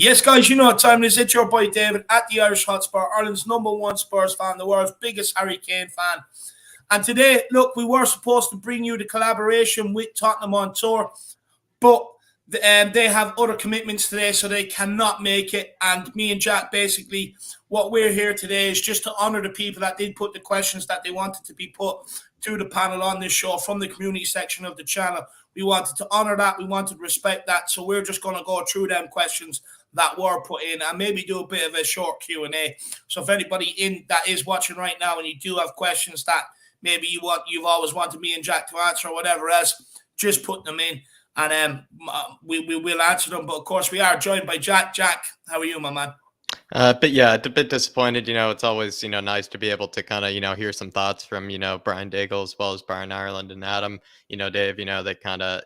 Yes, guys, you know what time it is. It's your boy David at the Irish Hotspur, Ireland's #1 Spurs fan, the world's biggest Harry Kane fan. And today, look, we were supposed to bring you the collaboration with Tottenham on tour, but they have other commitments today, so they cannot make it. And me and Jack, basically, what we're here today is just to honour the people that did put the questions that they wanted to be put to the panel on this show from the community section of the channel. We wanted to honour that. We wanted to respect that. So we're just going to go through them questions that were put in and maybe do a bit of a short Q&A. So if anybody that is watching right now and you do have questions that maybe you've always wanted me and Jack to answer or whatever else, just put them in and we will answer them. But of course, we are joined by Jack. Jack, how are you, my man? But yeah, a bit disappointed. It's always, nice to be able to kind of, hear some thoughts from, Brian Daigle as well as Brian Ireland and Adam, Dave, they kind of,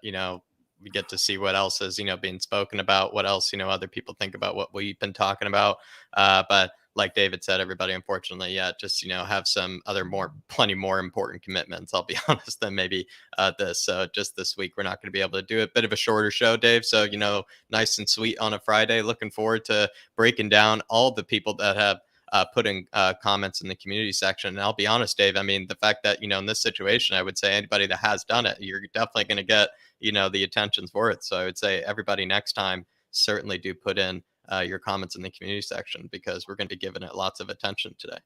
we get to see what else is, being spoken about, what else, other people think about what we've been talking about. But like David said, everybody, unfortunately, just, have some other plenty more important commitments, I'll be honest, than maybe this. So just this week, we're not going to be able to do a bit of a shorter show, Dave. So, nice and sweet on a Friday. Looking forward to breaking down all the people that have put in comments in the community section. And I'll be honest, Dave, I mean, the fact that, in this situation, I would say anybody that has done it, you're definitely going to get, the attention's worth. So I would say everybody next time, certainly do put in your comments in the community section because we're going to be giving it lots of attention today.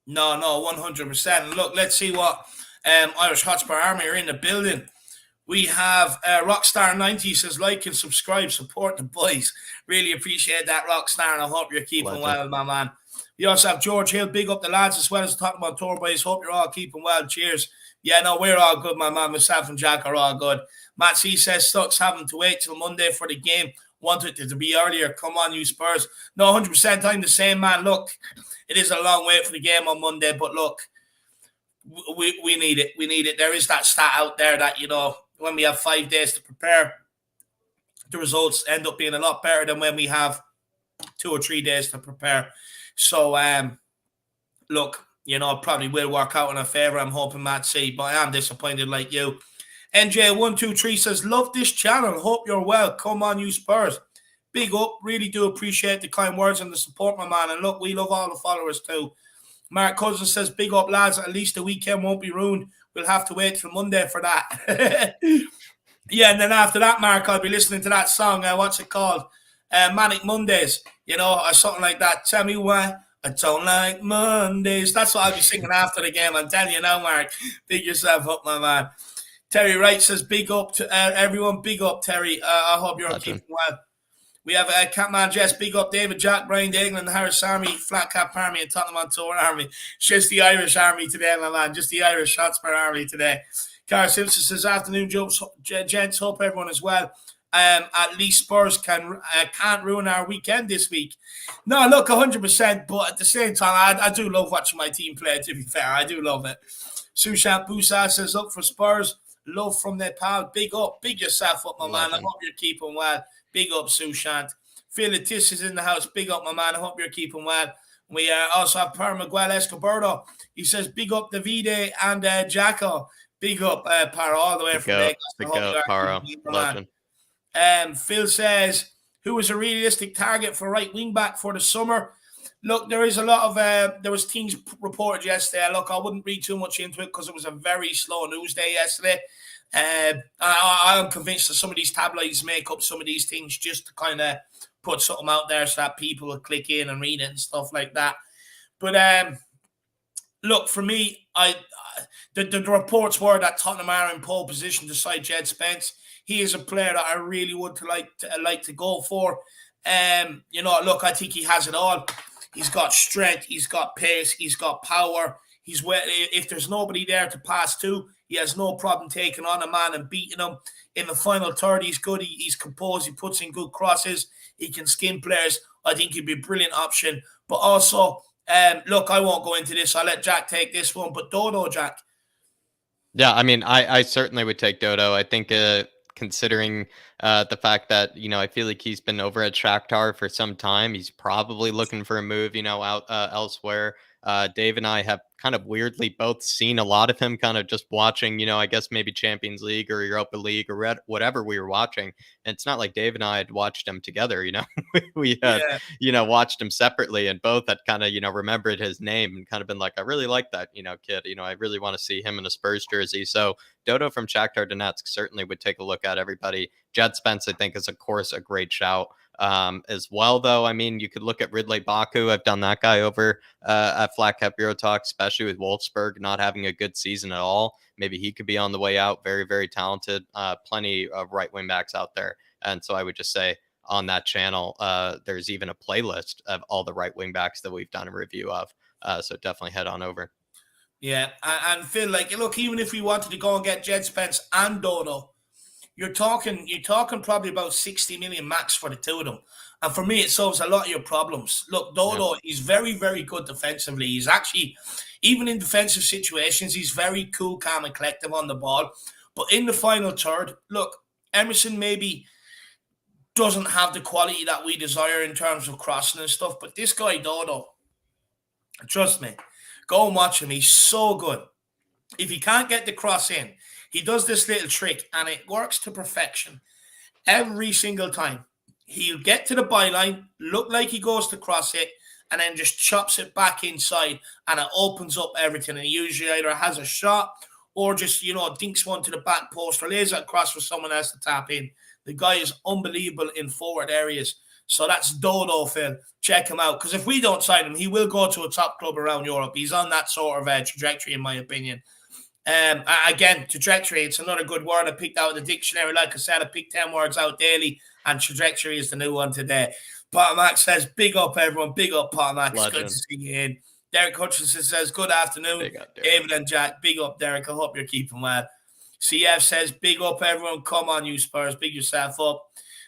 No, 100%. Look, let's see what Irish Hotspur Army are in the building. We have Rockstar90 says, like and subscribe, support the boys. Really appreciate that, Rockstar, and I hope you're keeping well, my man. We also have George Hill, big up the lads as well as the Tottenham on tour boys. Hope you're all keeping well. Cheers. Yeah, no, we're all good, my man. Myself and Jack are all good. Matt C says, Stuck's having to wait till Monday for the game. Wanted it to be earlier. Come on, you Spurs. No, 100% I'm the same, man. Look, it is a long wait for the game on Monday, but look, we need it. We need it. There is that stat out there that, when we have 5 days to prepare, the results end up being a lot better than when we have 2 or 3 days to prepare. So, look, it probably will work out in our favour. I'm hoping, Matt C, but I am disappointed like you. NJ123 says, love this channel. Hope you're well. Come on, you Spurs. Big up. Really do appreciate the kind words and the support, my man. And look, we love all the followers too. Mark Cousins says, big up, lads. At least the weekend won't be ruined. We'll have to wait till Monday for that. Yeah, and then after that, Mark, I'll be listening to that song. What's it called? Manic Mondays, or something like that. Tell me why I don't like Mondays. That's what I'll be singing after the game. I'm telling you now, Mark. Big yourself up, my man. Terry Wright says, big up to everyone. Big up, Terry. I hope you're keeping well. We have Catman Jess, big up David, Jack, Brian Daigle, and the Harris Army, Flat Cap Army, and Tottenham on Tour Army. Just the Irish Army today, my man. Just the Irish Hotspur Army today. Cara Simpson says, afternoon, gents. Hope everyone is well. At least Spurs can't ruin our weekend this week. No, look, 100%. But at the same time, I do love watching my team play, to be fair. I do love it. Sushant Busa says, up for Spurs. Love from Nepal. Big up. Big yourself up, my man. I hope you're keeping well. Big up, Sushant. Phil Latis is in the house. Big up, my man. I hope you're keeping well. We also have Per Miguel Escobardo. He says, big up Davide and Jacko. Big up, Paro, all the way from Vegas. Big up, Paro. Legend. Phil says, who is a realistic target for right wing back for the summer? Look, there is a lot of, there was things reported yesterday. Look, I wouldn't read too much into it because it was a very slow news day yesterday. I'm convinced that some of these tabloids make up some of these things just to kind of put something out there so that people will click in and read it and stuff like that. But look, for me, the reports were that Tottenham are in pole position to side Jed Spence. He is a player that I really would like to go for. Look, I think he has it all. He's got strength, he's got pace, he's got power. If there's nobody there to pass to, he has no problem taking on a man and beating him. In the final third, he's good. He's composed. He puts in good crosses. He can skin players. I think he'd be a brilliant option. But also, look, I won't go into this. I'll let Jack take this one. But Dodo, Jack. Yeah, I mean, I certainly would take Dodo. I think considering the fact that, I feel like he's been over at Shakhtar for some time. He's probably looking for a move, out elsewhere. Dave and I have kind of weirdly both seen a lot of him kind of just watching, I guess maybe Champions League or Europa League or whatever we were watching. And it's not like Dave and I had watched him together, we had, Yeah. watched him separately and both had kind of, remembered his name and kind of been like, I really like that, kid. I really want to see him in a Spurs jersey. So Dodo from Shakhtar Donetsk certainly would take a look at everybody. Jed Spence, I think, is, of course, a great shout. As well, though, I mean, you could look at Ridley Baku. I've done that guy over at flatcapeurotalk, especially with Wolfsburg not having a good season at all. Maybe he could be on the way out. Very, very talented. Plenty of right wing backs out there. And so I would just say on that channel, there's even a playlist of all the right wing backs that we've done a review of. So definitely head on over. Yeah, and Phil, like, look, even if we wanted to go and get Jed Spence and Dodo, you're talking probably about 60 million max for the two of them. And for me, it solves a lot of your problems. Look, Dodo is very, very good defensively. He's actually, even in defensive situations, he's very cool, calm, and collective on the ball. But in the final third, look, Emerson maybe doesn't have the quality that we desire in terms of crossing and stuff. But this guy, Dodo, trust me, go and watch him. He's so good. If he can't get the cross in, he does this little trick and it works to perfection every single time. He'll get to the byline, look like he goes to cross it, and then just chops it back inside and it opens up everything. And he usually either has a shot or just, dinks one to the back post or lays it across for someone else to tap in. The guy is unbelievable in forward areas. So that's Dodo, Phil. Check him out. Because if we don't sign him, he will go to a top club around Europe. He's on that sort of trajectory, in my opinion. Again, trajectory, it's another good word I picked out of the dictionary. Like I said, I picked 10 words out daily, and trajectory is the new one today. Potter Max says, big up, everyone. Big up, Potter Max. Legend. Good to see you in. Derek Hutchinson says, good afternoon. Big up, Derek. David and Jack, big up, Derek. I hope you're keeping well. CF says, big up, everyone. Come on, you Spurs. Big yourself up.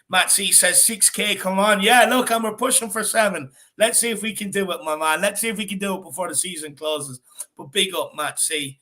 Matt C says, 6K, come on. Yeah, look, and we're pushing for 7. Let's see if we can do it, my man. Let's see if we can do it before the season closes. But big up, Matt C.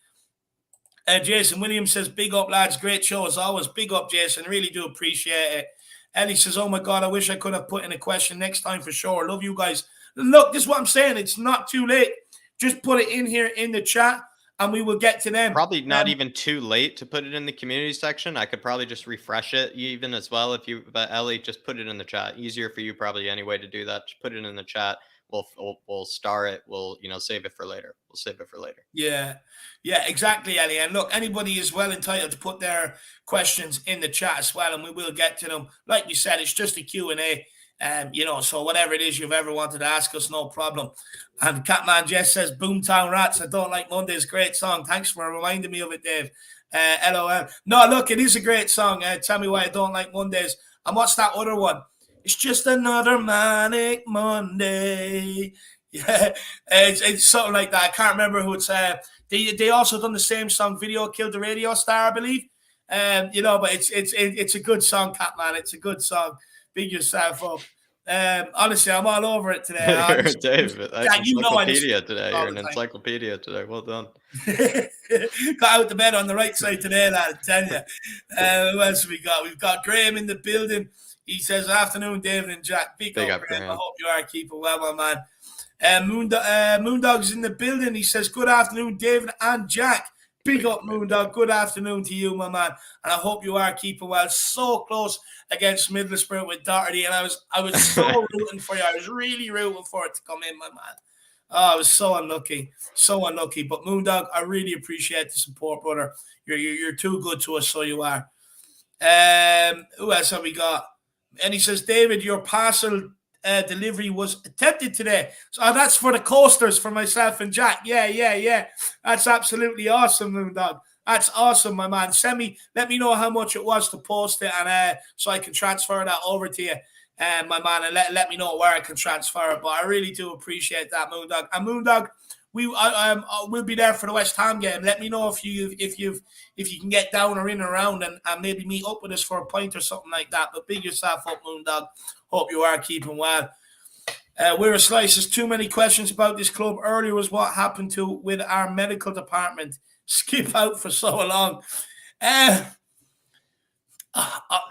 Jason Williams says, big up, lads. Great show as always. Big up, Jason. Really do appreciate it. Ellie says, oh, my God, I wish I could have put in a question next time for sure. Love you guys. Look, this is what I'm saying. It's not too late. Just put it in here in the chat, and we will get to them. Probably not even too late to put it in the community section. I could probably just refresh it even as well. But Ellie, just put it in the chat. Easier for you probably anyway to do that. Just put it in the chat. We'll star it. We'll, save it for later. We'll save it for later. Yeah, exactly, Ellie. And look, anybody is well entitled to put their questions in the chat as well, and we will get to them. Like we said, it's just a Q&A. So whatever it is you've ever wanted to ask us, no problem. And Catman Jess says, Boomtown Rats, I don't like Mondays. Great song. Thanks for reminding me of it, Dave. LOL. No, look, it is a great song. Tell me why I don't like Mondays. And what's that other one? It's just another manic Monday. Yeah, it's something like that. I can't remember who it's. They also done the same song, Video Killed the Radio Star, I believe. But it's a good song, Catman. It's a good song. Big yourself up. Honestly, I'm all over it today. Dave, encyclopedia today. You're an encyclopedia today. Well done. Got out the bed on the right side today, lad, I tell you. Who else have we got? We've got Graham in the building. He says, afternoon, David and Jack. Big up, Graham. I hope you are keeping well, my man. Moondog's in the building. He says, good afternoon, David and Jack. Big up, Moondog. Good afternoon to you, my man. And I hope you are keeping well. So close against Middlesbrough with Doherty. And I was so rooting for you. I was really rooting for it to come in, my man. Oh, I was so unlucky. So unlucky. But Moondog, I really appreciate the support, brother. You're too good to us, so you are. Who else have we got? And he says, David, your parcel delivery was attempted today. So that's for the coasters for myself and Jack. Yeah. That's absolutely awesome, Moondog. That's awesome, my man. Let me know how much it was to post it, and so I can transfer that over to you, my man, and let me know where I can transfer it. But I really do appreciate that, Moondog. And Moondog, we'll be there for the West Ham game. Let me know if you can get down or in or around and maybe meet up with us for a pint or something like that. But big yourself up, Moondog. Hope you are keeping well. We're a slice. There's too many questions about this club. Earlier was what happened with our medical department. Skip out for so long.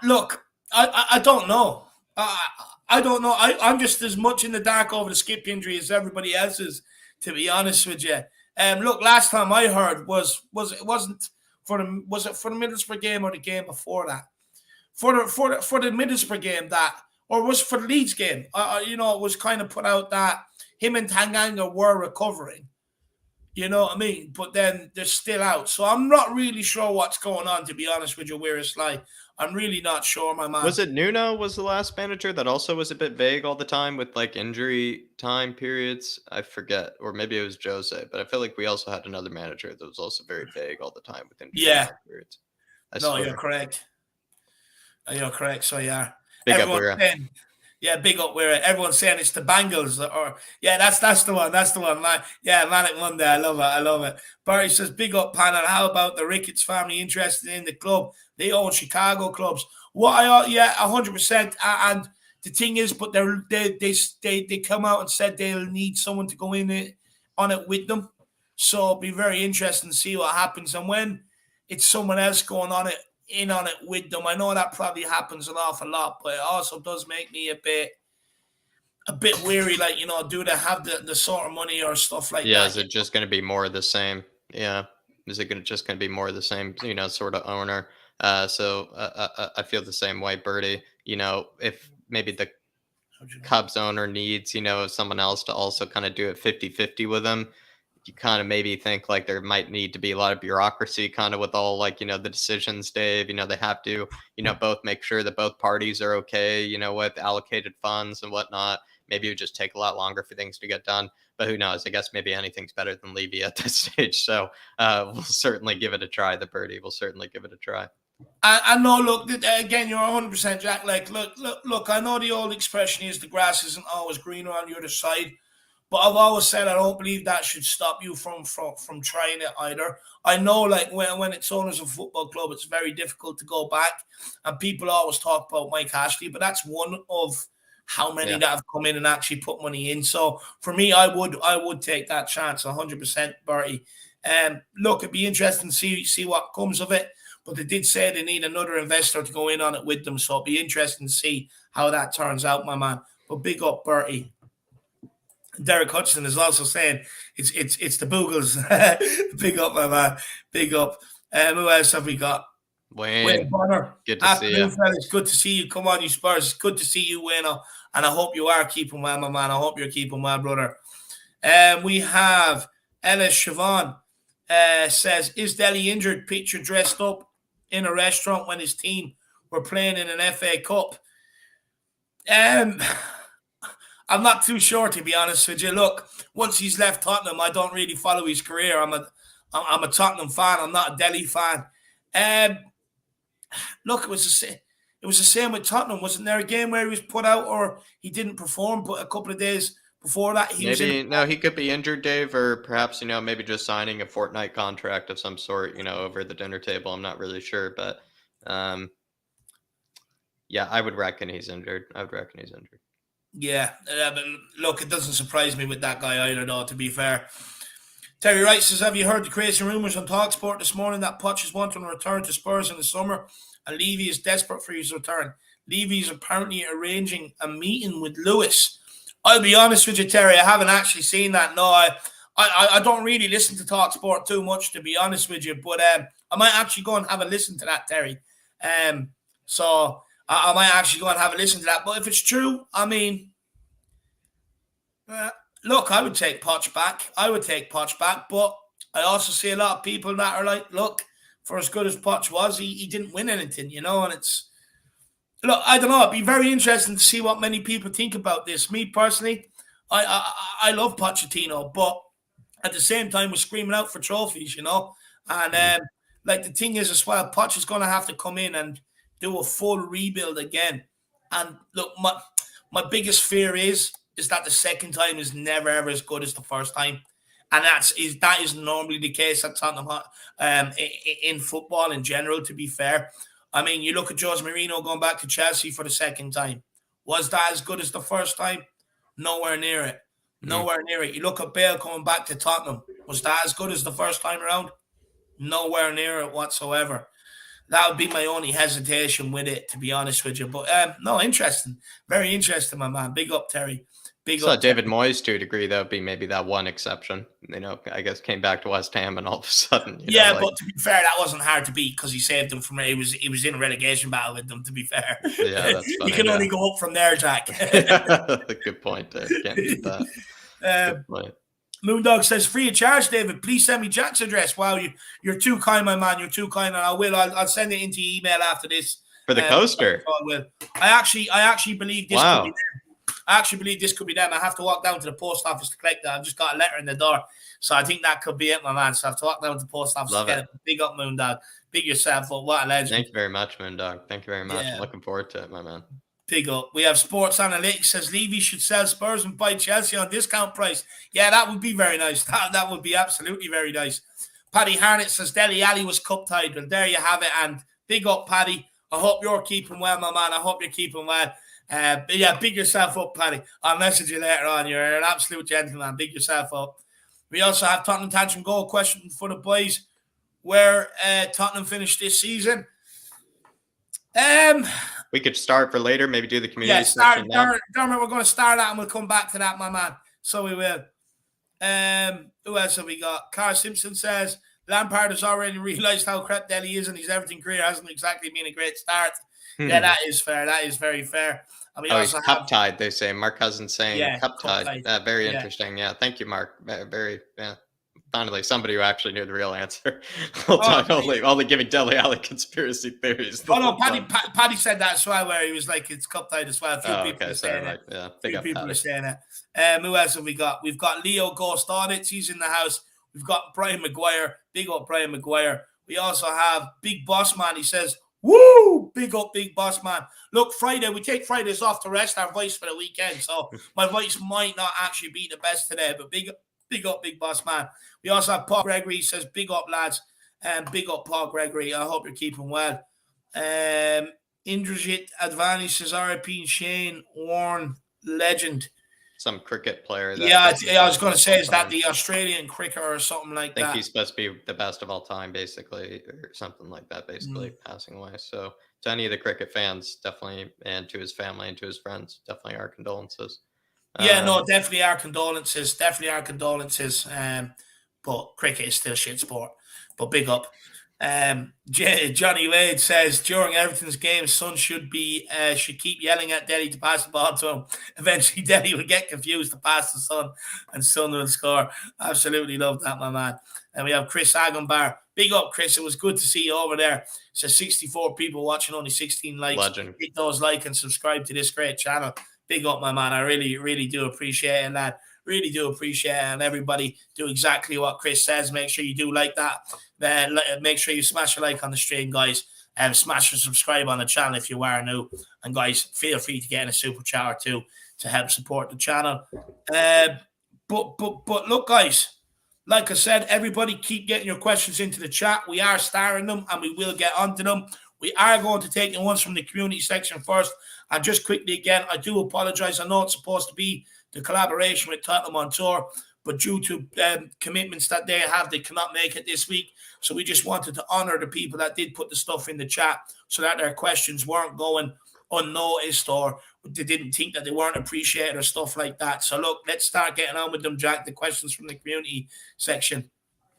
Look, I don't know. I don't know. I'm just as much in the dark over the skip injury as everybody else is, to be honest with you. Look, last time I heard was it wasn't for the was it for the Middlesbrough game or the game before that? For the Middlesbrough game that, or was it for the Leeds game? It was kind of put out that him and Tanganga were recovering. You know what I mean? But then they're still out. So I'm not really sure what's going on, to be honest with you, where it's like. I'm really not sure, my man. Was it Nuno was the last manager that also was a bit vague all the time with like injury time periods? I forget. Or maybe it was Jose, but I feel like we also had another manager that was also very vague all the time with injury Yeah. time periods. I No, swear. you're correct. You're correct. So, yeah. Big up, Everyone's Wira. saying, yeah, big up where everyone's saying it's the Bengals, or yeah, that's the one. That's the one. Yeah, Manic Monday. I love it. I love it. Barry says, big up, panel. How about the Ricketts family interested in the club? They own Chicago clubs. Yeah, 100%. And the thing is, but they come out and said they'll need someone to go on it with them. So it'll be very interesting to see what happens. And when it's someone else going on it with them, I know that probably happens an awful lot, but it also does make me a bit weary. Like, do they have the sort of money or stuff like Yeah, that? is it just going to be more of the same? Yeah. Is it just going to be more of the same, sort of owner? I feel the same way, Birdie. If maybe the Cubs owner needs, someone else to also kind of do it 50-50 with them, you kind of maybe think like there might need to be a lot of bureaucracy kind of with all like, the decisions, Dave. They have to, both make sure that both parties are okay, with allocated funds and whatnot. Maybe it would just take a lot longer for things to get done. But who knows? I guess maybe anything's better than Levy at this stage. So we'll certainly give it a try, the Birdie. We'll certainly give it a try. I know, look, again, you're 100%, Jack. Like, look, I know the old expression is the grass isn't always greener on the other side, but I've always said I don't believe that should stop you from trying it either. I know, like, when it's owners of a football club, it's very difficult to go back, and people always talk about Mike Ashley, but that's one of how many that have come in and actually put money in. So for me, I would take that chance, 100%, Bertie. Look, it'd be interesting to see what comes of it. But they did say they need another investor to go in on it with them. So it'll be interesting to see how that turns out, my man. But big up, Bertie. Derek Hudson is also saying it's the Boogles. Big up, my man. Big up. Who else have we got? Wayne Bonner. Good to see you. Fellas. Good to see you. Come on, you Spurs. It's good to see you, Wayne. And I hope you are keeping well, my man. I hope you're keeping well, brother. We have Ellis Siobhan says, is Delhi injured? Picture dressed up in a restaurant when his team were playing in an FA Cup. I'm not too sure, to be honest with you. Look, once he's left Tottenham, I don't really follow his career. I'm a Tottenham fan. I'm not a Delhi fan. Look, it was the same with Tottenham. Wasn't there a game where he was put out or he didn't perform, but a couple of days before that he could be injured, Dave, or perhaps maybe just signing a fortnight contract of some sort, over the dinner table. I'm not really sure, but yeah, I would reckon he's injured. Yeah, but look, it doesn't surprise me with that guy either, though, to be fair. Terry Wright says, have you heard the crazy rumours on TalkSport this morning that Poch is wanting to return to Spurs in the summer and Levy is desperate for his return? Levy is apparently arranging a meeting with Lewis. I'll be honest with you, Terry, I haven't actually seen that. No, I don't really listen to TalkSport too much, to be honest with you, but I might actually go and have a listen to that, Terry. So I might actually go and have a listen to that. But if it's true, I mean, look, I would take Poch back. But I also see a lot of people that are like, look, for as good as Poch was, he didn't win anything, and it's, look, I don't know. It'd be very interesting to see what many people think about this. Me personally, I love Pochettino, but at the same time, we're screaming out for trophies, And like the thing is as well, Poch is going to have to come in and do a full rebuild again. And look, my biggest fear is that the second time is never ever as good as the first time, and that is normally the case at Tottenham in football in general. To be fair. I mean, you look at Jose Mourinho going back to Chelsea for the second time. Was that as good as the first time? Nowhere near it. Nowhere near it. You look at Bale coming back to Tottenham. Was that as good as the first time around? Nowhere near it whatsoever. That would be my only hesitation with it, to be honest with you. But no, interesting. Very interesting, my man. Big up, Terry. Big Saw up, David Terry. Moyes to a degree, though, be maybe that one exception. I guess came back to West Ham and all of a sudden, Yeah, like but to be fair, that wasn't hard to beat because he saved them from. He was in a relegation battle with them. To be fair, yeah, that's you funny. can Yeah, only go up from there, Jack. good point, Dave. Can't beat that. Good um, point. Moondog says, free of charge, David. Please send me Jack's address. Wow, you're too kind, my man. You're too kind, and I will. I'll send it into your email after this. For the coaster. I will. I actually believe this could be Wow. them. I actually believe this could be them. I have to walk down to the post office to collect that. I've just got a letter in the door. So I think that could be it, my man. So I have to walk down to the post office Love to get it. it. Big up, Moondog. Big yourself up. What a legend. Thank you very much, Moondog. Thank you very much. Yeah. I'm looking forward to it, my man. Big up. We have Sports Analytics says Levy should sell Spurs and buy Chelsea on discount price. Yeah, that would be very nice. That would be absolutely very nice. Paddy Harnett says Dele Alli was cup tied. Well, there you have it. And big up, Paddy. I hope you're keeping well, my man. I hope you're keeping well. But yeah, big yourself up, Paddy. I'll message you later on. You're an absolute gentleman. Big yourself up. We also have Tottenham Tantrum Goal question for the boys. Where Tottenham finished this season. We could start for later, maybe do the community section now. Dermot, we're going to start that and we'll come back to that, my man. So we will. Who else have we got? Carl Simpson says, Lampard has already realised how crap Dele is and his everything career hasn't exactly been a great start. Yeah, that is fair. That is very fair. And we also he's cup tied, they say. Mark Cousins saying cup tied. Very interesting. Yeah, thank you, Mark. Very, finally, somebody who actually knew the real answer. Only giving Dele Alli conspiracy theories. Oh, no, Paddy said that as well, where he was like, it's cup tied as well. A few people are saying it. Yeah, a few people are saying it. Who else have we got? We've got Leo Ghost Audits. He's in the house. We've got Brian Maguire. Big up, Brian Maguire. We also have Big Boss Man. He says, woo! Big up, Big Boss Man. Look, Friday, we take Fridays off to rest our voice for the weekend. So my voice might not actually be the best today, but big up, Big Boss Man. We also have Paul Gregory. He says, big up, lads. And big up, Paul Gregory. I hope you're keeping well. Indrajit Advani says, RIP Shane Warne, legend. Some cricket player. I was going to say, is that the Australian cricketer or something like that? I think he's supposed to be the best of all time, basically, or something like that, passing away. So to any of the cricket fans, definitely, and to his family and to his friends, definitely our condolences. Definitely our condolences. But cricket is still shit sport. But big up. Johnny Wade says during Everton's game, Son should keep yelling at Dele to pass the ball to him. Eventually, Dele will get confused to pass to Son, and Son will score. Absolutely love that, my man. And we have Chris Agambar. Big up, Chris. It was good to see you over there. So 64 people watching, only 16 likes. Legend. Hit those like and subscribe to this great channel. Big up, my man. I really, really do appreciate it, lad. Really do appreciate it. And everybody do exactly what Chris says. Make sure you do like that. Make sure you smash a like on the stream, guys. And smash and subscribe on the channel if you are new. And guys, feel free to get in a super chat or two to help support the channel. But look, guys, like I said, everybody keep getting your questions into the chat. We are starring them and we will get onto them. We are going to take the ones from the community section first. And just quickly again, I do apologize. I know it's supposed to be the collaboration with Tottenham on tour, but due to commitments that they have, they cannot make it this week. So we just wanted to honor the people that did put the stuff in the chat so that their questions weren't going unnoticed or they didn't think that they weren't appreciated or stuff like that. So look, let's start getting on with them, Jack. The questions from the community section.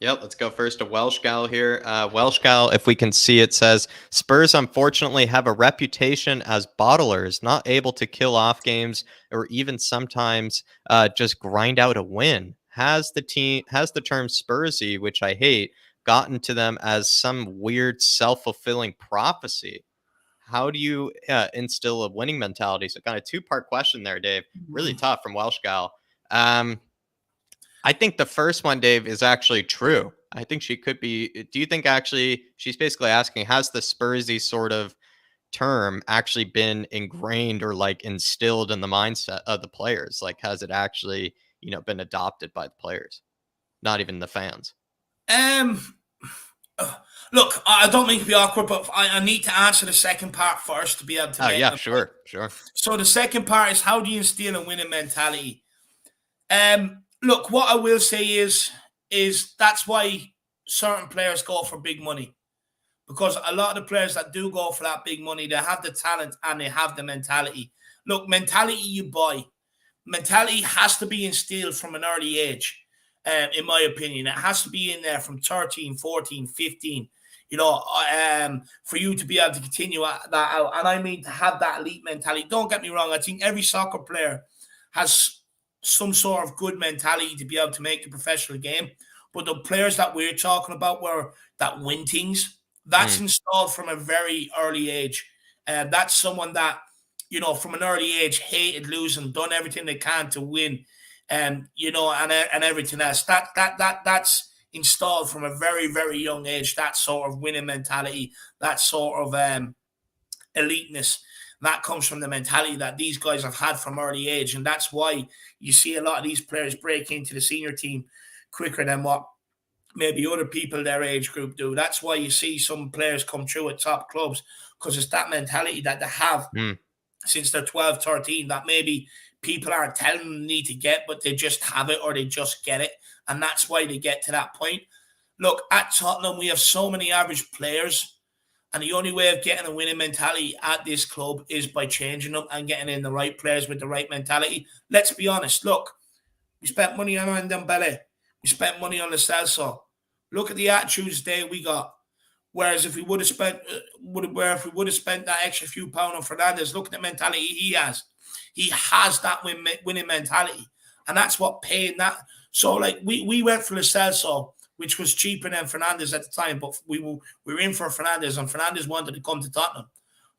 Yep, let's go first to Welsh Gal here. Welsh Gal, if we can see it, says, Spurs unfortunately have a reputation as bottlers, not able to kill off games or even sometimes just grind out a win. Has the term Spursy, which I hate, gotten to them as some weird self-fulfilling prophecy? How do you instill a winning mentality? So kind of two-part question there, Dave. Really tough from Welsh Gal. I think the first one, Dave, is actually true. I think she could be. Do you think actually she's basically asking, has the Spursy sort of term actually been ingrained or like instilled in the mindset of the players? Like, has it actually, been adopted by the players, not even the fans? Look, I don't mean to be awkward, but I need to answer the second part first to be able to. Oh, yeah, sure. So the second part is, how do you instill a winning mentality? Look, what I will say is that's why certain players go for big money. Because a lot of the players that do go for that big money, they have the talent and they have the mentality. Look, mentality you buy. mentality has to be instilled from an early age, in my opinion. It has to be in there from 13, 14, 15, for you to be able to continue that out. And I mean to have that elite mentality. Don't get me wrong. I think every soccer player has some sort of good mentality to be able to make the professional game. But the players that we're talking about were that win things. That's installed from a very early age. That's someone that, from an early age, hated losing, done everything they can to win, and everything else. That's installed from a very, very young age. That sort of winning mentality, that sort of eliteness, that comes from the mentality that these guys have had from early age, and that's why you see a lot of these players break into the senior team quicker than what maybe other people their age group do. That's why you see some players come through at top clubs, because it's that mentality that they have Mm. since they're 12, 13, that maybe people aren't telling them they need to get, but they just have it or they just get it. And that's why they get to that point. Look, at Tottenham, we have so many average players, and the only way of getting a winning mentality at this club is by changing them and getting in the right players with the right mentality. Let's be honest. Look, we spent money on Dembele. We spent money on the Celso. Look at the attitudes there we got. Whereas if we would have spent, that extra few pound on Fernandez, look at the mentality he has. He has that winning mentality, and that's what paying that. So like we went for the Celso, which was cheaper than Fernandez at the time, but we were in for Fernandez, and Fernandez wanted to come to Tottenham,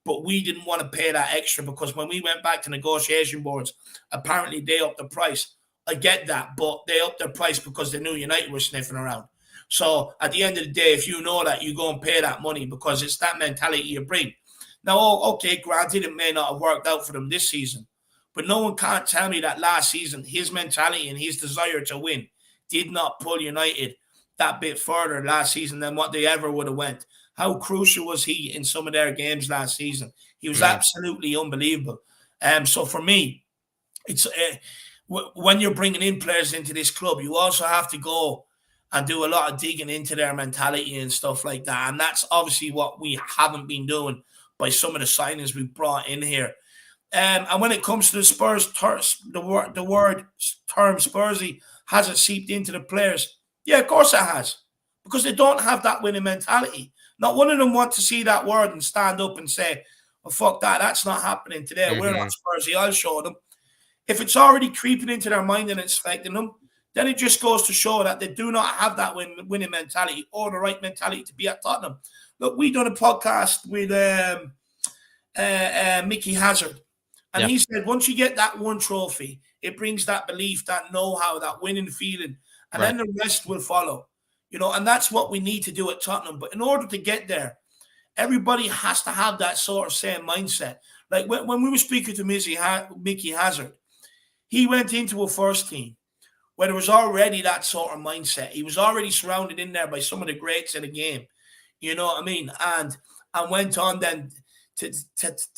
but we didn't want to pay that extra because when we went back to negotiation boards, apparently they upped the price. I get that, but they upped their price because they knew United were sniffing around. So at the end of the day, if you know that, you go and pay that money because it's that mentality you bring. Now, okay, granted, it may not have worked out for them this season, but no one can't tell me that last season, his mentality and his desire to win did not pull United that bit further last season than what they ever would have went. How crucial was he in some of their games last season? He was absolutely unbelievable. So for me, it's when you're bringing in players into this club, you also have to go and do a lot of digging into their mentality and stuff like that. And that's obviously what we haven't been doing by some of the signings we've brought in here. And when it comes to the Spurs, the word term Spursy, has it seeped into the players? Yeah, of course it has, because they don't have that winning mentality. Not one of them want to see that word and stand up and say, "Well, fuck that, that's not happening today. We're not Spursy. I'll show them." If it's already creeping into their mind and it's affecting them, then it just goes to show that they do not have that winning mentality or the right mentality to be at Tottenham. Look, we done a podcast with Mickey Hazard, and he said once you get that one trophy, it brings that belief, that know-how, that winning feeling, and then the rest will follow. And that's what we need to do at Tottenham. But in order to get there, everybody has to have that sort of same mindset. Like when we were speaking to Mickey Hazard, he went into a first team where there was already that sort of mindset. He was already surrounded in there by some of the greats in the game. You know what I mean? And went on then to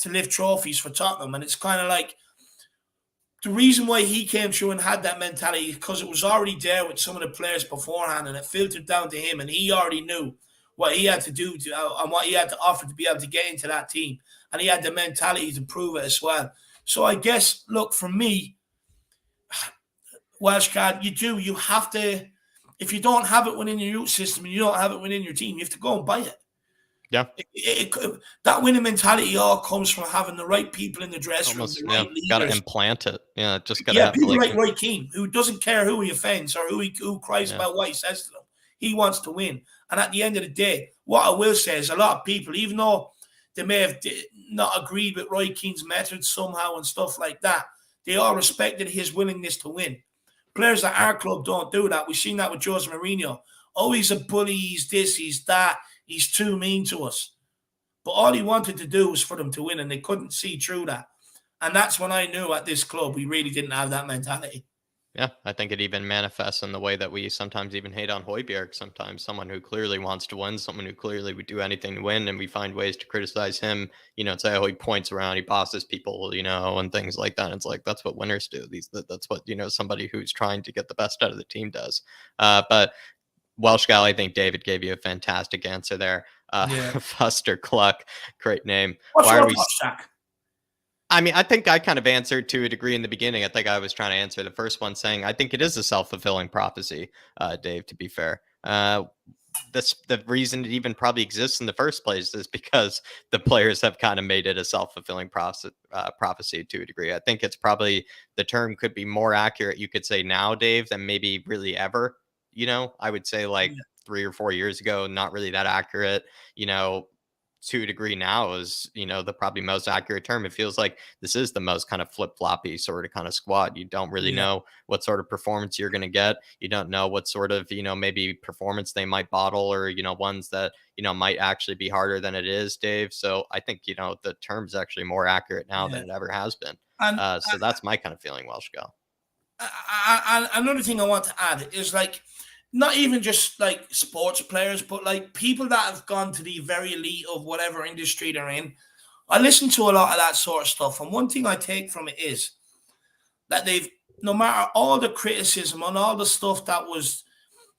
lift trophies for Tottenham. And it's kind of like the reason why he came through and had that mentality is because it was already there with some of the players beforehand, and it filtered down to him, and he already knew what he had to do and what he had to offer to be able to get into that team. And he had the mentality to prove it as well. So I guess, look, for me, Welsh card, you have to, if you don't have it within your youth system and you don't have it within your team, you have to go and buy it. Yeah. That winning mentality all comes from having the right people in the dressing room, the right leaders. Got to implant it. Yeah, just got to have people like Roy Keane, who doesn't care who he offends or who cries about what he says to them. He wants to win. And at the end of the day, what I will say is a lot of people, even though they may have not agreed with Roy Keane's methods somehow and stuff like that, they all respected his willingness to win. Players at our club don't do that. We've seen that with Jose Mourinho. Oh, he's a bully, he's this, he's that, he's too mean to us. But all he wanted to do was for them to win, and they couldn't see through that. And that's when I knew at this club we really didn't have that mentality. Yeah, I think it even manifests in the way that we sometimes even hate on Højbjerg. Sometimes someone who clearly wants to win, someone who clearly would do anything to win, and we find ways to criticize him. And say, oh, he points around, he bosses people, and things like that. It's like that's what winners do. That's what somebody who's trying to get the best out of the team does. But Welsh gal, I think David gave you a fantastic answer there. Fuster Cluck, great name. What's your thoughts, Jack? I mean, I think I kind of answered to a degree in the beginning. I think I was trying to answer the first one saying I think it is a self-fulfilling prophecy, Dave, to be fair. The reason it even probably exists in the first place is because the players have kind of made it a self-fulfilling prophecy to a degree. I think it's probably the term could be more accurate. You could say now, Dave, than maybe really ever. I would say like Yeah, 3 or 4 years ago, not really that accurate. You know, to a degree now is the probably most accurate term. It feels like this is the most kind of flip-floppy sort of kind of squad. You don't really yeah, know what sort of performance you're going to get. You don't know what sort of maybe performance they might bottle, or ones that might actually be harder than it is, Dave. So I think the term's actually more accurate now yeah. than it ever has been. And So that's my kind of feeling, Welsh go. another thing I want to add is like not even just like sports players, but like people that have gone to the very elite of whatever industry they're in. I listen to a lot of that sort of stuff, and one thing I take from it is that they've, no matter all the criticism and all the stuff that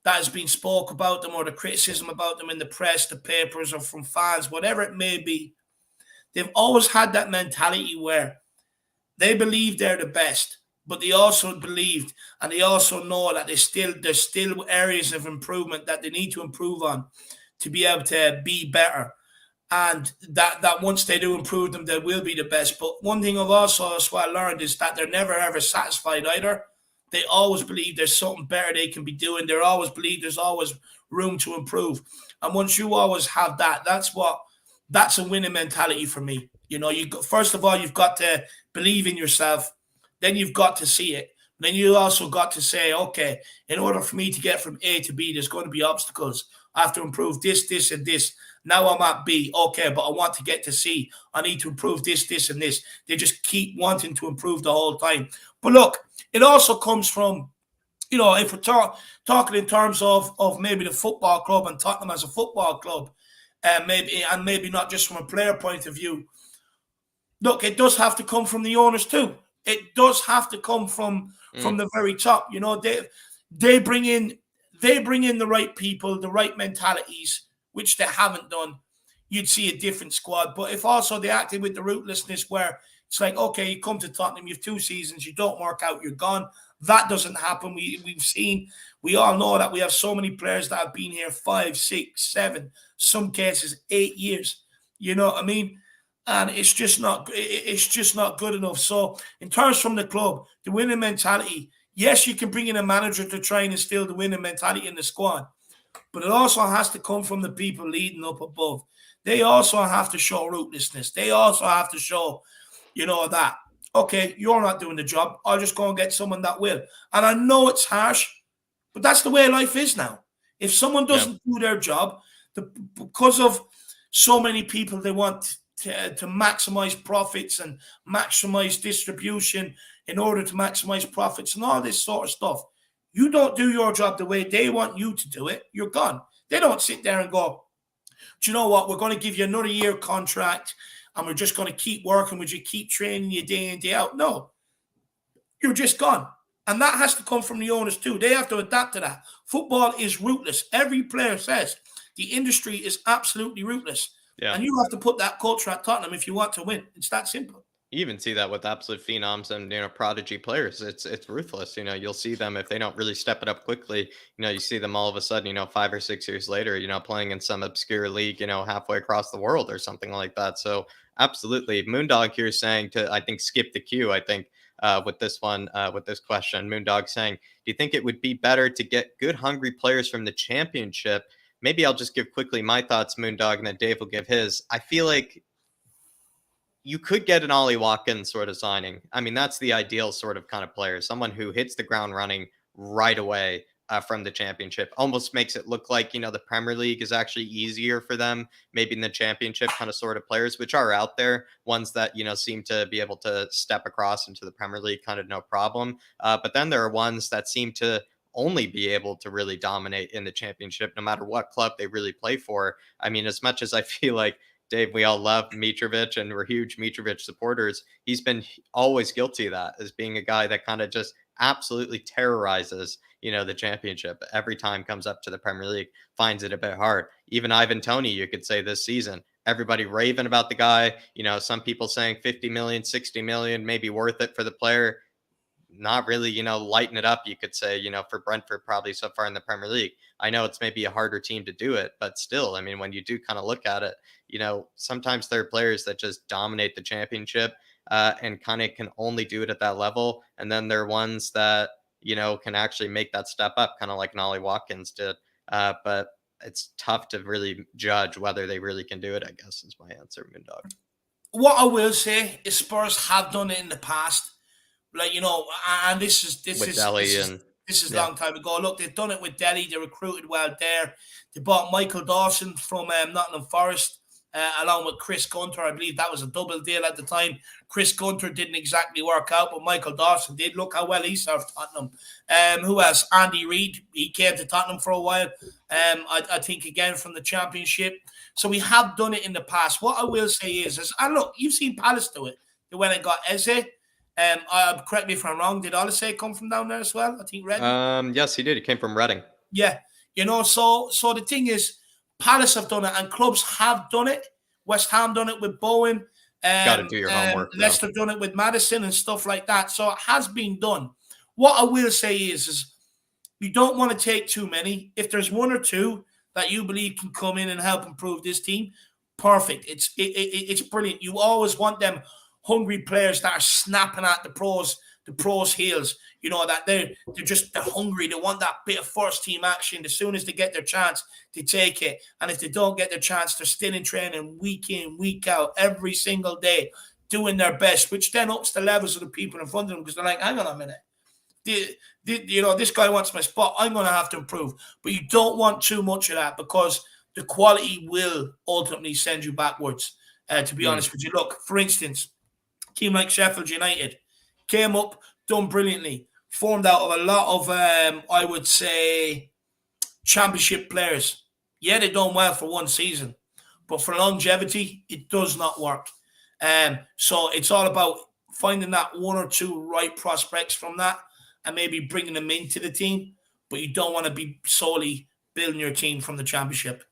has been spoke about them, or the criticism about them in the press, the papers, or from fans, whatever it may be, they've always had that mentality where they believe they're the best, but they also believed and they also know that there's still areas of improvement that they need to improve on to be able to be better. And that once they do improve them, they will be the best. But one thing I've also as well learned is that they're never ever satisfied either. They always believe there's something better they can be doing. They always believe there's always room to improve. And once you always have that, that's a winning mentality for me. First of all, you've got to believe in yourself. Then you've got to see it. Then you also got to say, okay, in order for me to get from A to B, there's going to be obstacles. I have to improve this, this, and this. Now I'm at B. Okay, but I want to get to C. I need to improve this, this, and this. They just keep wanting to improve the whole time. But look, it also comes from, if we're talking in terms of maybe the football club and Tottenham as a football club, maybe not just from a player point of view. Look, it does have to come from the owners too. It does have to come from Mm, the very top. They bring in the right people, the right mentalities, which they haven't done. You'd see a different squad. But if also they acted with the rootlessness where it's like, okay, you come to Tottenham, you have 2 seasons, you don't work out, you're gone. That doesn't happen. We all know that we have so many players that have been here 5, 6, 7, some cases 8 years. You know what I mean? And it's just not good enough. So in terms from the club, the winning mentality, yes, you can bring in a manager to try and instill the winning mentality in the squad, but it also has to come from the people leading up above. They also have to show rootlessness. They also have to show, that, okay, you're not doing the job. I'll just go and get someone that will. And I know it's harsh, but that's the way life is now. If someone yeah. doesn't do their job, because of so many people, they want to maximize profits and maximize distribution in order to maximize profits and all this sort of stuff. You don't do your job the way they want you to do it, you're gone. They don't sit there and go, do you know what? We're going to give you another year contract and we're just going to keep working with you, keep training you day in, day out. No, you're just gone. And that has to come from the owners too. They have to adapt to that. Football is ruthless. Every player says the industry is absolutely ruthless. Yeah. And you have to put that culture at Tottenham if you want to win. It's that simple. You even see that with absolute phenoms and prodigy players. It's ruthless. You'll see them if they don't really step it up quickly. You see them all of a sudden. 5 or 6 years later. Playing in some obscure league. Halfway across the world or something like that. So absolutely, Moondog here is saying to I think skip the queue. I think with this one with this question, Moondog saying, do you think it would be better to get good hungry players from the championship? Maybe I'll just give quickly my thoughts, Moondog, and then Dave will give his. I feel like you could get an Ollie Watkins sort of signing. I mean, that's the ideal sort of kind of player, someone who hits the ground running right away from the championship. Almost makes it look like, the Premier League is actually easier for them, maybe in the championship kind of sort of players, which are out there, ones that, seem to be able to step across into the Premier League kind of no problem. But then there are ones that seem to only be able to really dominate in the championship, no matter what club they really play for. I mean, as much as I feel like Dave, we all love Mitrovic and we're huge Mitrovic supporters. He's been always guilty of that, as being a guy that kind of just absolutely terrorizes, the championship every time comes up to the Premier League, finds it a bit hard. Even Ivan Toney, you could say this season, everybody raving about the guy. Some people saying 50 million, 60 million, maybe worth it for the player. Not really, lighten it up, you could say, for Brentford probably so far in the Premier League. I know it's maybe a harder team to do it, but still, I mean, when you do kind of look at it, sometimes there are players that just dominate the championship and kind of can only do it at that level. And then there are ones that, can actually make that step up, kind of like Nolly Watkins did. But it's tough to really judge whether they really can do it, I guess is my answer, Moondog. What I will say is Spurs have done it in the past. Like, and With Delhi and this is a yeah, long time ago. Look, they've done it with Delhi. They recruited well there. They bought Michael Dawson from Nottingham Forest, along with Chris Gunter. I believe that was a double deal at the time. Chris Gunter didn't exactly work out, but Michael Dawson did. Look how well he served Tottenham. Who else? Andy Reid. He came to Tottenham for a while. I think again from the Championship. So we have done it in the past. What I will say is and look, you've seen Palace do it. They went and got Eze. Correct me if I'm wrong. Did Oliseh come from down there as well? I think Reading. yes, he did. He came from Reading. Yeah, so the thing is, Palace have done it, and clubs have done it. West Ham done it with Bowen. Got to do your homework. Leicester done it with Maddison and stuff like that. So it has been done. What I will say is you don't want to take too many. If there's one or two that you believe can come in and help improve this team, perfect. It's brilliant. You always want them hungry players that are snapping at the pros' heels. That they're hungry. They want that bit of first team action. As soon as they get their chance, they take it. And if they don't get their chance, they're still in training week in, week out, every single day, doing their best, which then ups the levels of the people in front of them because they're like, hang on a minute. This guy wants my spot. I'm going to have to improve. But you don't want too much of that because the quality will ultimately send you backwards, to be honest with you. Look, for instance, a team like Sheffield United came up, done brilliantly, formed out of a lot of, I would say, championship players. Yeah, they done well for one season, but for longevity, it does not work. So it's all about finding that one or two right prospects from that and maybe bringing them into the team, but you don't want to be solely building your team from the championship.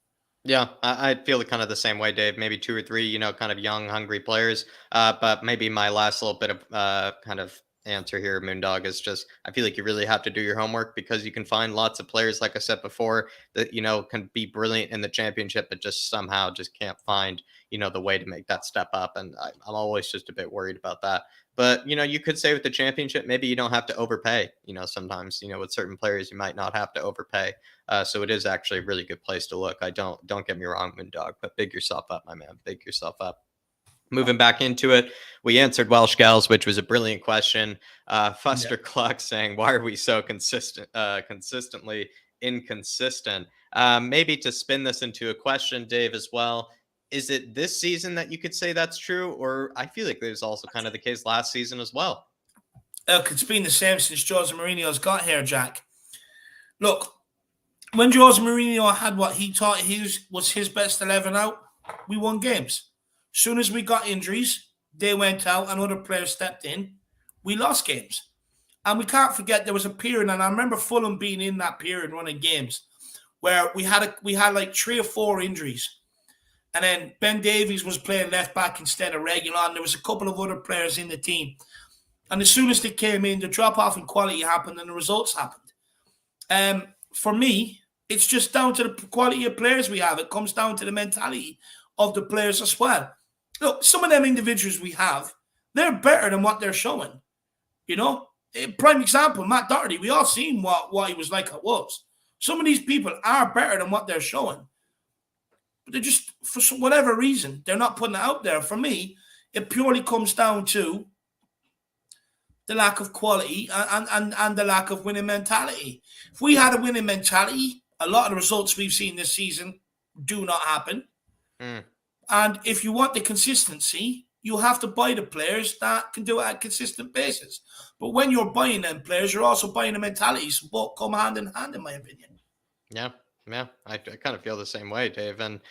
Yeah, I feel kind of the same way, Dave. Maybe two or three, kind of young, hungry players. But maybe my last little bit of kind of answer here, Moondog, is just I feel like you really have to do your homework because you can find lots of players, like I said before, that can be brilliant in the championship, but just somehow just can't find the way to make that step up. And I'm always just a bit worried about that. But you could say with the championship, maybe you don't have to overpay. Sometimes with certain players, you might not have to overpay. So it is actually a really good place to look. Don't get me wrong, Moondog, but big yourself up, my man. Big yourself up. Moving back into it, we answered Welsh Gals, which was a brilliant question. Fuster Cluck saying, "Why are we so consistently inconsistent?" Maybe to spin this into a question, Dave, as well. Is it this season that you could say that's true, or I feel like there's also kind of the case last season as well? Look, it's been the same since Jose Mourinho's got here, Jack. Look, when Jose Mourinho had what he thought was his best 11 out, we won games. As soon as we got injuries, they went out and other players stepped in. We lost games. And we can't forget there was a period, and I remember Fulham being in that period running games, where we had like 3 or 4 injuries. And then Ben Davies was playing left back instead of Reguilon. There was a couple of other players in the team. And as soon as they came in, the drop-off in quality happened and the results happened. For me, it's just down to the quality of players we have. It comes down to the mentality of the players as well. Look, some of them individuals we have, they're better than what they're showing. Prime example, Matt Doherty. We all seen what he was like at Wolves. Some of these people are better than what they're showing. But they're just, for whatever reason, they're not putting it out there. For me, it purely comes down to the lack of quality and the lack of winning mentality. If we had a winning mentality, a lot of the results we've seen this season do not happen. And if you want the consistency, you have to buy the players that can do it at a consistent basis. But when you're buying them players, you're also buying the mentality. So both come hand in hand, in my opinion. Yeah, I kind of feel the same way, Dave. And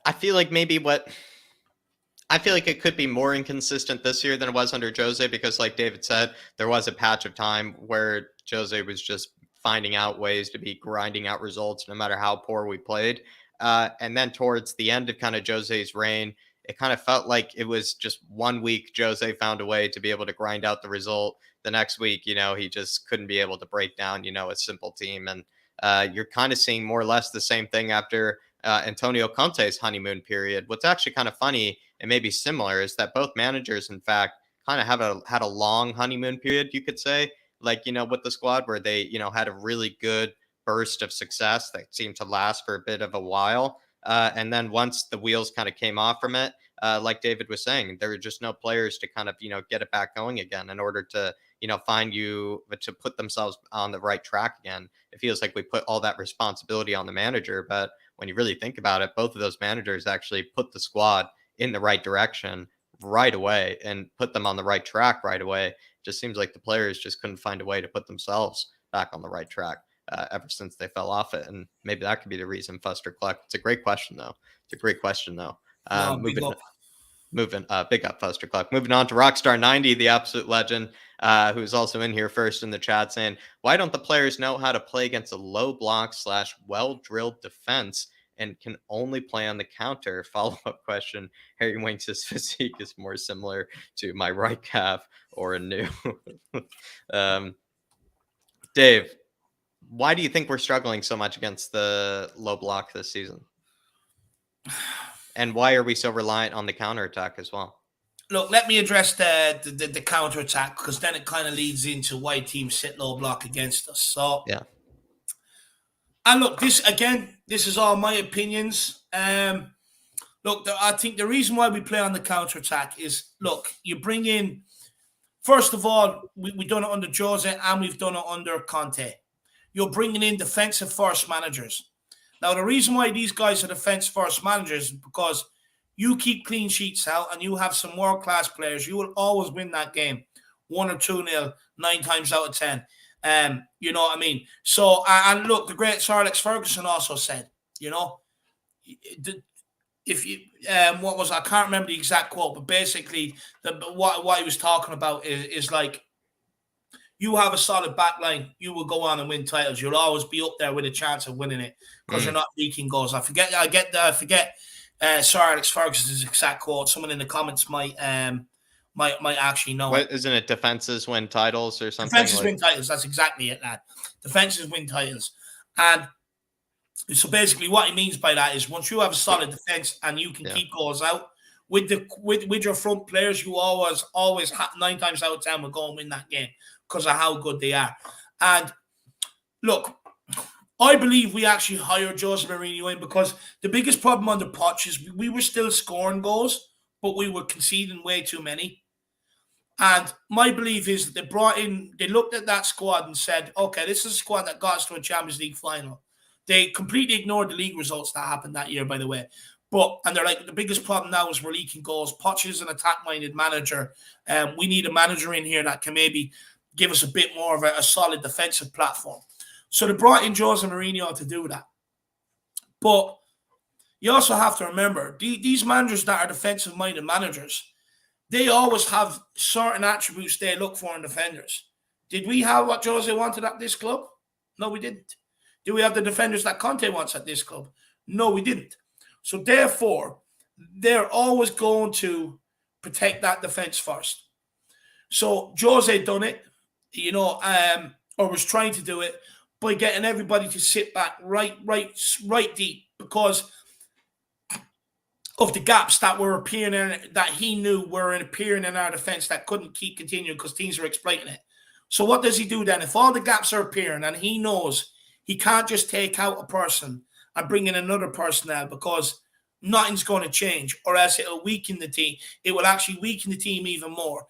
I feel like it could be more inconsistent this year than it was under Jose because, like David said, there was a patch of time where Jose was just finding out ways to be grinding out results no matter how poor we played. And then towards the end of kind of Jose's reign, it kind of felt like it was just one week Jose found a way to be able to grind out the result. The next week, he just couldn't be able to break down, a simple team. And you're kind of seeing more or less the same thing after Antonio Conte's honeymoon period. What's actually kind of funny and maybe similar is that both managers, in fact, kind of had a long honeymoon period, you could say, like, with the squad where they, had a really good burst of success that seemed to last for a bit of a while. And then once the wheels kind of came off from it, like David was saying, there were just no players to kind of, get it back going again in order to, to put themselves on the right track again. It feels like we put all that responsibility on the manager. But when you really think about it, both of those managers actually put the squad in the right direction right away and put them on the right track right away. It just seems like the players just couldn't find a way to put themselves back on the right track. Ever since they fell off it. And maybe that could be the reason Fuster Cluck. It's a great question, though. No, big up. Big up Fuster Cluck. Moving on to Rockstar 90, the absolute legend, who's also in here first in the chat saying, why don't the players know how to play against a low block / well-drilled defense and can only play on the counter? Follow-up question. Harry Winks' physique is more similar to my right calf or a new. Dave, why do you think we're struggling so much against the low block this season? And why are we so reliant on the counterattack as well? Look, let me address the counterattack, because then it kind of leads into why teams sit low block against us. So, yeah. And look, this is all my opinions. Look, I think the reason why we play on the counterattack is, look, you bring in, first of all, we've done it under Jose and we've done it under Conte. You're bringing in defensive first managers. Now, the reason why these guys are defensive first managers is because you keep clean sheets out and you have some world-class players. You will always win that game 1 or 2-0, 9 times out of 10. You know what I mean? So, and look, the great Sir Alex Ferguson also said, if you, what was, I can't remember the exact quote, but basically what he was talking about is like, you have a solid back line, you will go on and win titles. You'll always be up there with a chance of winning it because you're not leaking goals. I forget Sir Alex Ferguson's exact quote. Someone in the comments might actually know. What, isn't it defenses win titles or something? Defenses win titles. That's exactly it, lad. Defenses win titles. And so basically what he means by that is once you have a solid defense and you can keep goals out, with your front players, you always 9 times out of 10 will go and win that game because of how good they are. And look, I believe we actually hired Jose Mourinho in because the biggest problem under Poch is we were still scoring goals, but we were conceding way too many. And my belief is that they looked at that squad and said, okay, this is a squad that got us to a Champions League final. They completely ignored the league results that happened that year, by the way. And they're like, the biggest problem now is we're leaking goals. Poch is an attack-minded manager. We need a manager in here that can maybe give us a bit more of a solid defensive platform. So they brought in Jose Mourinho to do that. But you also have to remember, these managers that are defensive-minded managers, they always have certain attributes they look for in defenders. Did we have what Jose wanted at this club? No, we didn't. Do we have the defenders that Conte wants at this club? No, we didn't. So therefore, they're always going to protect that defense first. So Jose done it, or was trying to do it by getting everybody to sit back right deep because of the gaps that were appearing that he knew were appearing in our defense that couldn't keep continuing because teams are exploiting it. So what does he do then? If all the gaps are appearing and he knows he can't just take out a person and bring in another personnel because nothing's going to change, or else it'll weaken the team. It will actually weaken the team even more.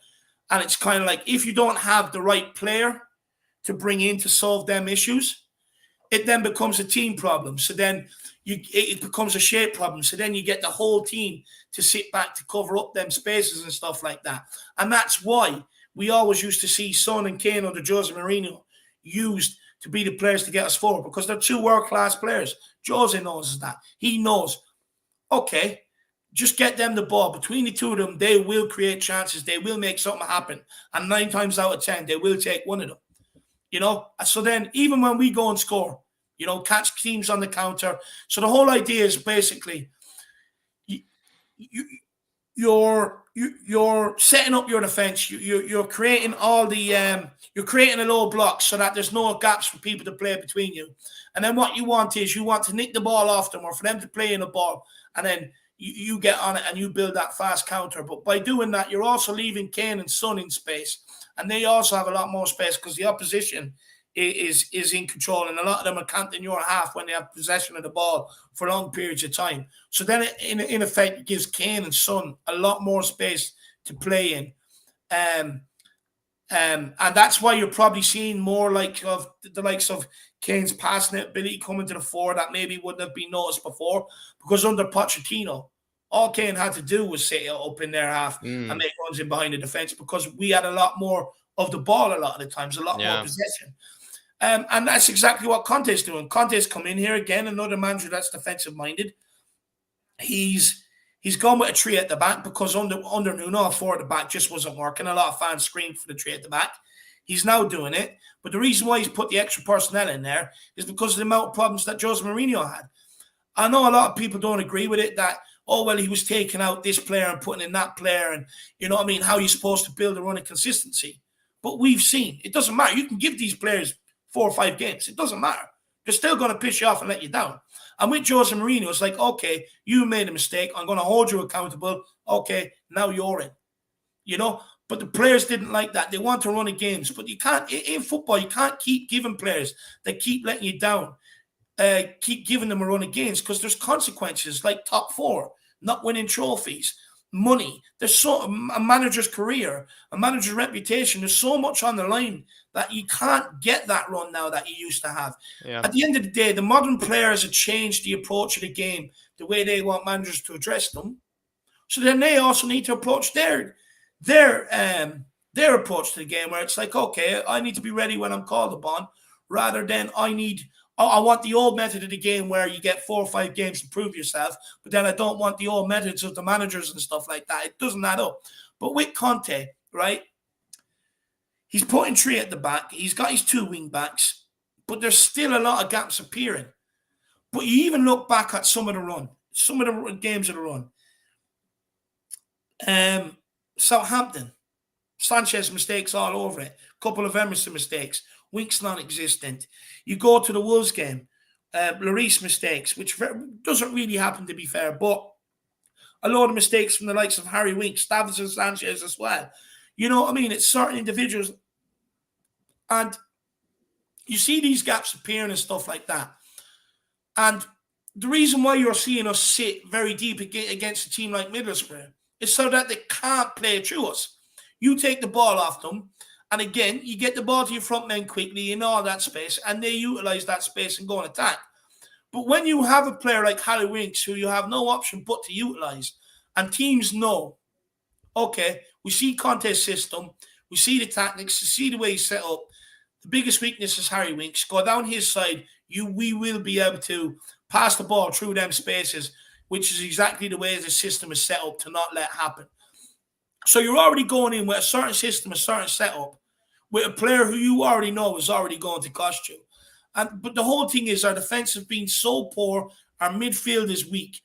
And it's kind of like, if you don't have the right player to bring in to solve them issues, it then becomes a team problem. So then it becomes a shape problem. So then you get the whole team to sit back to cover up them spaces and stuff like that. And that's why we always used to see Son and Kane under Jose Mourinho used to be the players to get us forward because they're 2 world-class players. Jose knows that. He knows, okay, just get them the ball. Between the 2 of them, they will create chances. They will make something happen. And 9 times out of 10, they will take one of them. So then even when we go and score, catch teams on the counter. So the whole idea is basically you, you're setting up your defense. You're creating all the you're creating a low block so that there's no gaps for people to play between you. And then what you want is you want to nick the ball off them or for them to play in the ball, and then you get on it and you build that fast counter. But by doing that, you're also leaving Kane and Son in space, and they also have a lot more space because the opposition is in control, and a lot of them are camped in your half when they have possession of the ball for long periods of time. So then, in effect, it gives Kane and Son a lot more space to play in, and that's why you're probably seeing more of the likes of Kane's passing ability coming to the fore that maybe wouldn't have been noticed before, because under Pochettino, all Kane had to do was sit up in their half and make runs in behind the defense, because we had a lot more of the ball a lot of the times, a lot more possession. And that's exactly what Conte's doing. Conte's come in here again, another manager that's defensive-minded. He's gone with a three at the back because under Nuno, a four at the back just wasn't working. A lot of fans screamed for the three at the back. He's now doing it. But the reason why he's put the extra personnel in there is because of the amount of problems that Jose Mourinho had. I know a lot of people don't agree with it, that, he was taking out this player and putting in that player, and how you're supposed to build a run of consistency. But we've seen, it doesn't matter. You can give these players 4 or 5 games. It doesn't matter. They're still going to piss you off and let you down. And with Jose Mourinho, it's like, okay, you made a mistake. I'm going to hold you accountable. Okay, now you're in. But the players didn't like that. They want to run in games. But you can't, in football, you can't keep giving players that keep letting you down, keep giving them a run of games, because there's consequences like top 4, not winning trophies, money. There's a manager's career, a manager's reputation. There's so much on the line that you can't get that run now that you used to have. Yeah. At the end of the day, the modern players have changed the approach of the game, the way they want managers to address them. So then they also need to approach their approach to the game, where it's like, okay, I need to be ready when I'm called upon, rather than I want the old method of the game where you get 4 or 5 games to prove yourself, but then I don't want the old methods of the managers and stuff like that. It doesn't add up. But with Conte, right, he's putting 3 at the back. He's got his 2 wing backs, but there's still a lot of gaps appearing. But you even look back at some of the games of the run. Southampton, Sanchez mistakes all over it. A couple of Emerson mistakes. Winks non-existent. You go to the Wolves game, Lloris mistakes, which doesn't really happen, to be fair, but a lot of mistakes from the likes of Harry Winks, Davinson Sanchez as well. You know what I mean? It's certain individuals, and you see these gaps appearing and stuff like that. And the reason why you're seeing us sit very deep against a team like Middlesbrough is so that they can't play through us. You take the ball off them, and again, you get the ball to your front men quickly in all that space, and they utilize that space and go and attack. But when you have a player like Harry Winks, who you have no option but to utilize, and teams know, okay, we see Conte's system, we see the tactics, we see the way he's set up. The biggest weakness is Harry Winks. Go down his side, we will be able to pass the ball through them spaces, which is exactly the way the system is set up to not let happen. So you're already going in with a certain system, a certain setup, with a player who you already know is already going to cost you. But the whole thing is our defense has been so poor, our midfield is weak.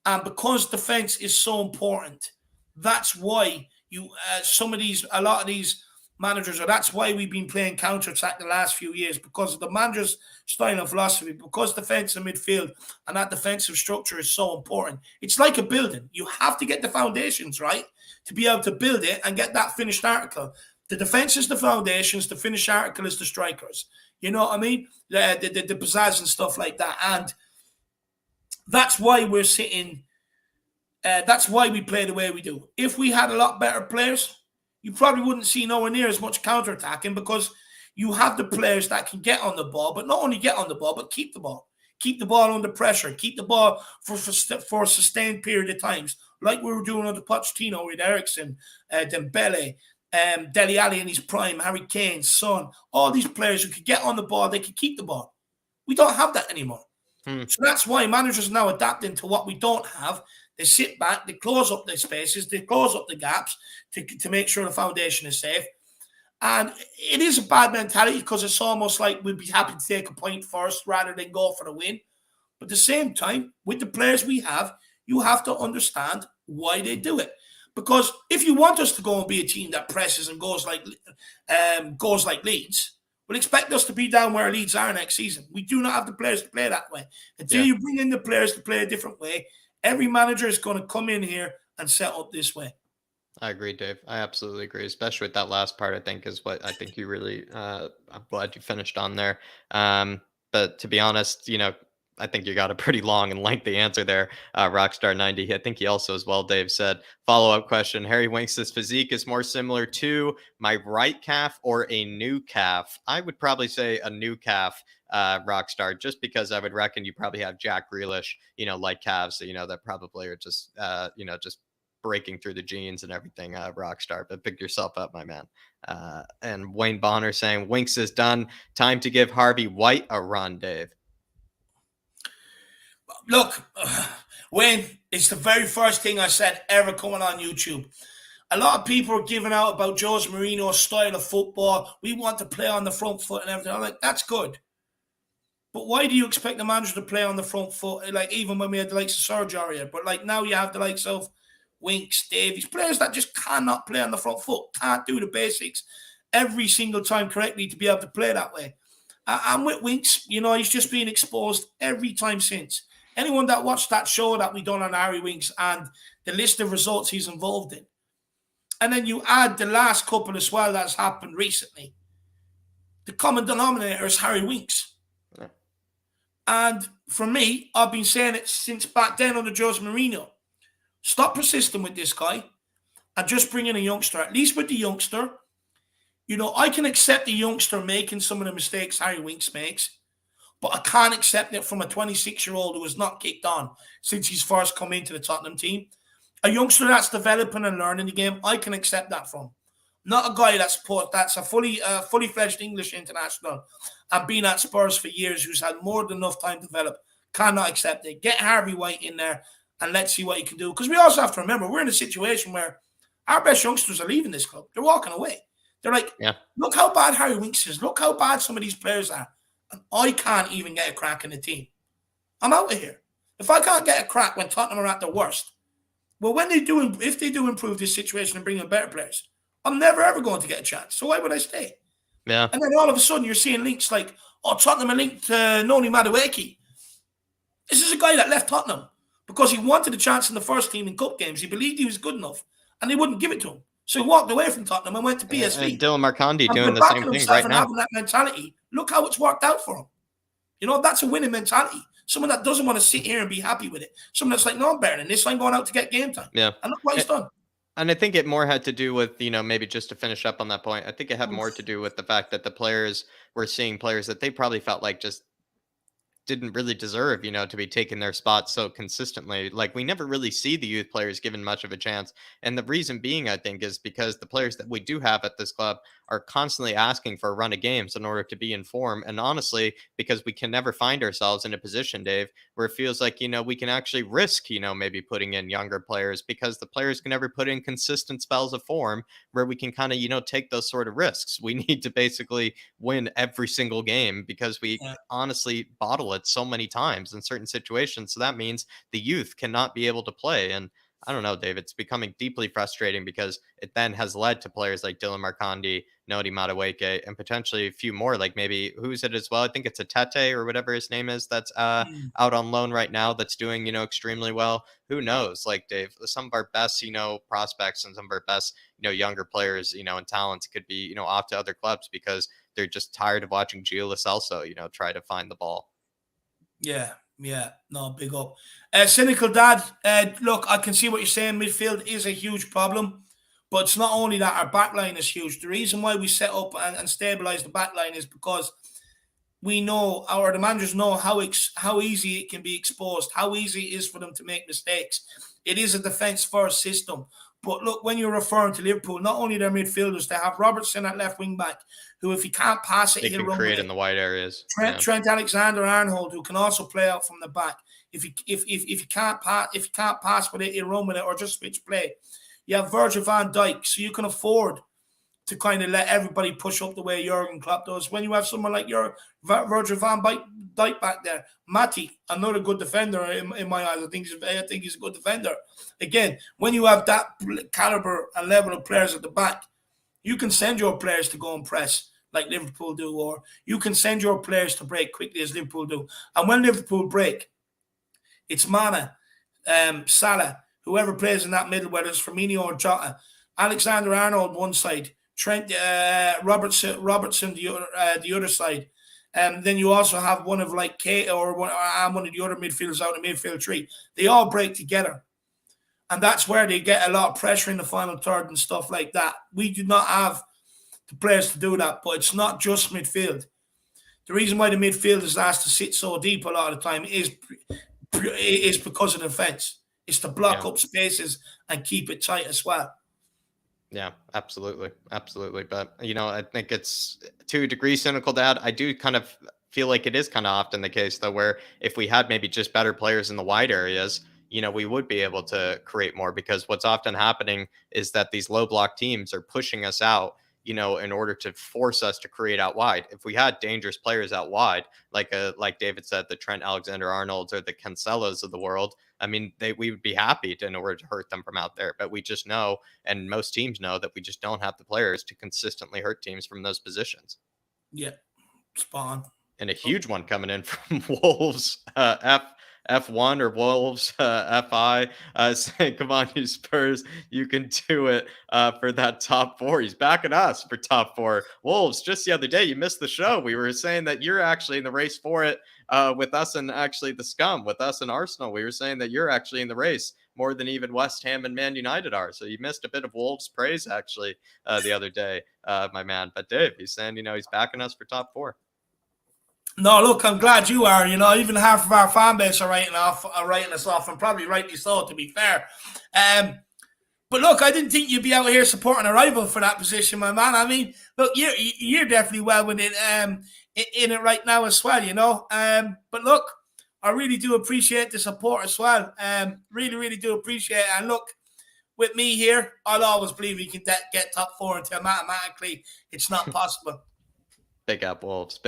And because defense is so important, that's why a lot of these managers, or that's why we've been playing counter-attack the last few years, because of the manager's style and philosophy, because defense and midfield and that defensive structure is so important. It's like a building. You have to get the foundations right to be able to build it and get that finished article. The defense is the foundations, the finished article is the strikers. You know what I mean? The pizzazz and stuff like that. And that's why we're sitting, that's why we play the way we do. If we had a lot better players, you probably wouldn't see nowhere near as much counter-attacking, because you have the players that can get on the ball, but not only get on the ball, but keep the ball. Keep the ball under pressure. Keep the ball for a sustained period of times, like we were doing under Pochettino with Eriksen, Dembele, Dele Alli in his prime, Harry Kane, Son, all these players who could get on the ball, they could keep the ball. We don't have that anymore. So that's why managers are now adapting to what we don't have. They sit back, they close up their spaces, they close up the gaps to make sure the foundation is safe. And it is a bad mentality because it's almost like we'd be happy to take a point first rather than go for the win. But at the same time, with the players we have, you have to understand why they do it. Because if you want us to go and be a team that presses and goes like Leeds, well, expect us to be down where Leeds are next season. We do not have the players to play that way. Until you bring in the players to play a different way, every manager is going to come in here and set up this way. I agree, Dave. I absolutely agree, especially with that last part. I think is what I think you really. I'm glad you finished on there. But to be honest, I think you got a pretty long and lengthy answer there, Rockstar 90. I think he also, as well, Dave said. Follow up question: Harry Winks' physique is more similar to my right calf or a new calf? I would probably say a new calf. Rockstar, just because I would reckon you probably have Jack Grealish, like calves, that probably are just, just breaking through the genes and everything, Rockstar. But pick yourself up, my man. And Wayne Bonner saying Winks is done. Time to give Harvey White a run, Dave. Look, Wayne, it's the very first thing I said ever coming on YouTube. A lot of people are giving out about Jose Mourinho's style of football. We want to play on the front foot and everything. I'm like, that's good. But why do you expect the manager to play on the front foot? Like, even when we had the likes of Serge Aurier. But, like, now you have the likes of Winks, Davies, players that just cannot play on the front foot, can't do the basics every single time correctly to be able to play that way. And with Winks, he's just been exposed every time since. Anyone that watched that show that we done on Harry Winks and the list of results he's involved in, and then you add the last couple as well that's happened recently, the common denominator is Harry Winks. Yeah. And for me, I've been saying it since back then under Jose Mourinho. Stop persisting with this guy and just bring in a youngster. At least with the youngster, I can accept the youngster making some of the mistakes Harry Winks makes, but I can't accept it from a 26-year-old who has not kicked on since he's first come into the Tottenham team. A youngster that's developing and learning the game, I can accept that from. Not a guy that's a fully fledged English international and been at Spurs for years, who's had more than enough time to develop. Cannot accept it. Get Harvey White in there and let's see what he can do. Because we also have to remember, we're in a situation where our best youngsters are leaving this club. They're walking away. They're like, Look how bad Harry Winks is. Look how bad some of these players are. And I can't even get a crack in the team. I'm out of here. If I can't get a crack when Tottenham are at their worst, well, if they do improve this situation and bring in better players, I'm never ever going to get a chance. So why would I stay? Yeah. And then all of a sudden you're seeing links like, Tottenham are linked to Noni Madueke. This is a guy that left Tottenham because he wanted a chance in the first team in cup games. He believed he was good enough, and they wouldn't give it to him. So he walked away from Tottenham and went to PSV. And Dylan Marconde doing the same thing right now. Having that mentality, look how it's worked out for him. That's a winning mentality. Someone that doesn't want to sit here and be happy with it. Someone that's like, no, I'm better than this. I'm going out to get game time. Yeah. And look what he's done. And I think it more had to do with, maybe just to finish up on that point, I think it had more to do with the fact that the players were seeing players that they probably felt like just didn't really deserve, to be taking their spots so consistently. Like, we never really see the youth players given much of a chance. And the reason being, I think, is because the players that we do have at this club are constantly asking for a run of games in order to be in form. And honestly, because we can never find ourselves in a position, Dave, where it feels like, we can actually risk, maybe putting in younger players, because the players can never put in consistent spells of form where we can kind of, take those sort of risks. We need to basically win every single game because we honestly bottle it so many times in certain situations. So that means the youth cannot be able to play. And I don't know, Dave, it's becoming deeply frustrating because it then has led to players like Dylan Marconde, Noni Madueke, and potentially a few more, like maybe, who's it as well? I think it's a Tete or whatever his name is that's out on loan right now that's doing, extremely well. Who knows? Like, Dave, some of our best, prospects and some of our best, younger players, and talents could be, off to other clubs because they're just tired of watching Gio Lo Celso, try to find the ball. Yeah, no, big up. Cynical Dad, look, I can see what you're saying. Midfield is a huge problem, but it's not only that, our backline is huge. The reason why we set up and stabilize the backline is because we know, the managers know how easy it can be exposed, how easy it is for them to make mistakes. It is a defense-first system. But look, when you're referring to Liverpool, not only their midfielders, they have Robertson at left wing back, who, if he can't pass it, he'll can create in the wide areas. Trent Alexander-Arnold, who can also play out from the back. If he can't pass with it, he'll run with it or just switch play. You have Virgil van Dijk, so you can afford to kind of let everybody push up the way Jurgen Klopp does. When you have someone like your Virgil van Dijk back there, Matty, another good defender in my eyes. I think he's a good defender. Again, when you have that caliber and level of players at the back, you can send your players to go and press like Liverpool do, or you can send your players to break quickly as Liverpool do. And when Liverpool break, it's Mana, Salah, whoever plays in that middle, whether it's Firmino or Jota, Alexander-Arnold one side, Trent Robertson the other side. Then you also have one of like Kate or one of the other midfielders out in the midfield three. They all break together. And that's where they get a lot of pressure in the final third and stuff like that. We do not have the players to do that, but it's not just midfield. The reason why the midfield is asked to sit so deep a lot of the time is because of the defense. It's to block up spaces and keep it tight as well. Yeah, absolutely. Absolutely. But, I think it's to a degree cynical, Dad. I do kind of feel like it is kind of often the case, though, where if we had maybe just better players in the wide areas, we would be able to create more, because what's often happening is that these low block teams are pushing us out, in order to force us to create out wide. If we had dangerous players out wide, like David said, the Trent Alexander-Arnolds or the Cancelos of the world, I mean, we would be happy in order to hurt them from out there. But we just know, and most teams know, that we just don't have the players to consistently hurt teams from those positions. Yeah, spawn. And a huge one coming in from Wolves, F1 or Wolves, FI, saying, come on, you Spurs, you can do it for that top four. He's backing us for top four. Wolves, just the other day, you missed the show. We were saying that you're actually in the race for it with us and actually the scum, with us and Arsenal. We were saying that you're actually in the race more than even West Ham and Man United are. So you missed a bit of Wolves praise, actually, the other day, my man. But Dave, he's saying, he's backing us for top four. No, look, I'm glad you are. Even half of our fan base are writing us off, and probably rightly so, to be fair. But look, I didn't think you'd be out here supporting a rival for that position, my man. I mean, look, you're definitely well within in it right now as well, But look, I really do appreciate the support as well. Really, really do appreciate it. And look, with me here, I'll always believe we can get top four until mathematically it's not possible. Big up Wolves.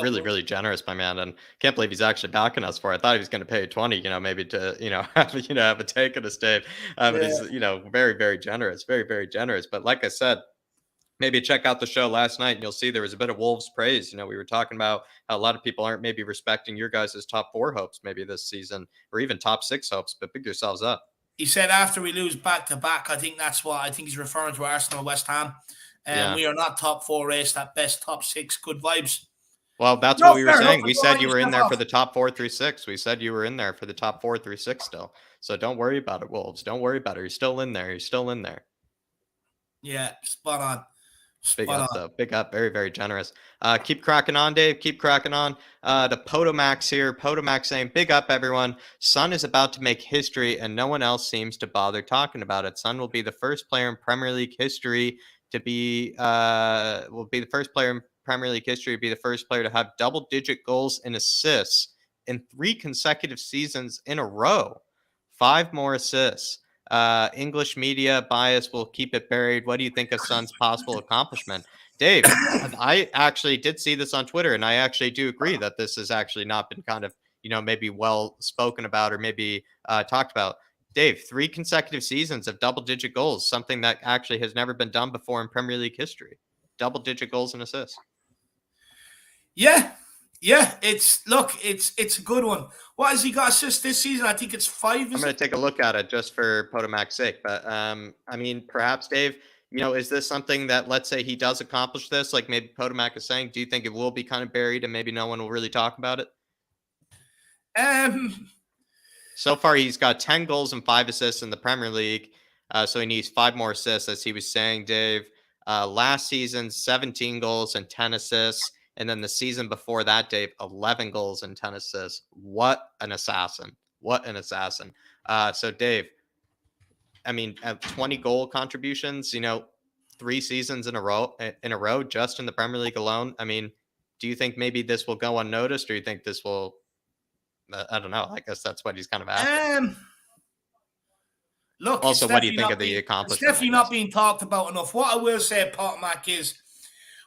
Really, really generous, my man. And can't believe he's actually backing us for it. I thought he was going to pay 20, maybe to, have a take of us, Dave. But he's, very, very generous. Very, very generous. But like I said, maybe check out the show last night and you'll see there was a bit of Wolves praise. We were talking about how a lot of people aren't maybe respecting your guys' top four hopes maybe this season, or even top six hopes, but pick yourselves up. He said after we lose back to back, I think that's what he's referring to Arsenal, West Ham. We are not top four race, at best top six. Good vibes. Well, that's what we were saying. We said you were in there for the top 4-6. We said you were in there for the top 4-6 still. So don't worry about it, Wolves. Don't worry about it. You're still in there. Yeah, spot on. Big up, though. Big up. Very, very generous. Keep cracking on, Dave. Keep cracking on. The Potomax here. Potomax saying, big up, everyone. Son is about to make history, and no one else seems to bother talking about it. Son will be the first player in Premier League history to be the first player in Premier League history to be the first player to have double-digit goals and assists in 3 consecutive seasons in a row. 5 more assists. English media bias will keep it buried. What do you think of Son's possible accomplishment? Dave, I actually did see this on Twitter, and I actually do agree that this has actually not been kind of, maybe well spoken about or maybe talked about. Dave, 3 consecutive seasons of double-digit goals, something that actually has never been done before in Premier League history. Double-digit goals and assists. Yeah, it's a good one. What has he got assists this season? I think it's 5. I'm going to take a look at it just for Potomac's sake. But, I mean, perhaps, Dave, is this something that, let's say he does accomplish this, like maybe Potomac is saying, do you think it will be kind of buried and maybe no one will really talk about it? So far, he's got 10 goals and 5 assists in the Premier League. So he needs 5 more assists, as he was saying, Dave. Last season, 17 goals and 10 assists. And then the season before that, Dave, 11 goals and 10 assists. What an assassin. So, Dave, I mean, 20 goal contributions, 3 seasons in a row, just in the Premier League alone. I mean, do you think maybe this will go unnoticed, or you think this will... I don't know. I guess that's what he's kind of asking. Look, Also, what do you think of the it's accomplishment, I definitely guess? not being talked about enough. What I will say, Potmac, is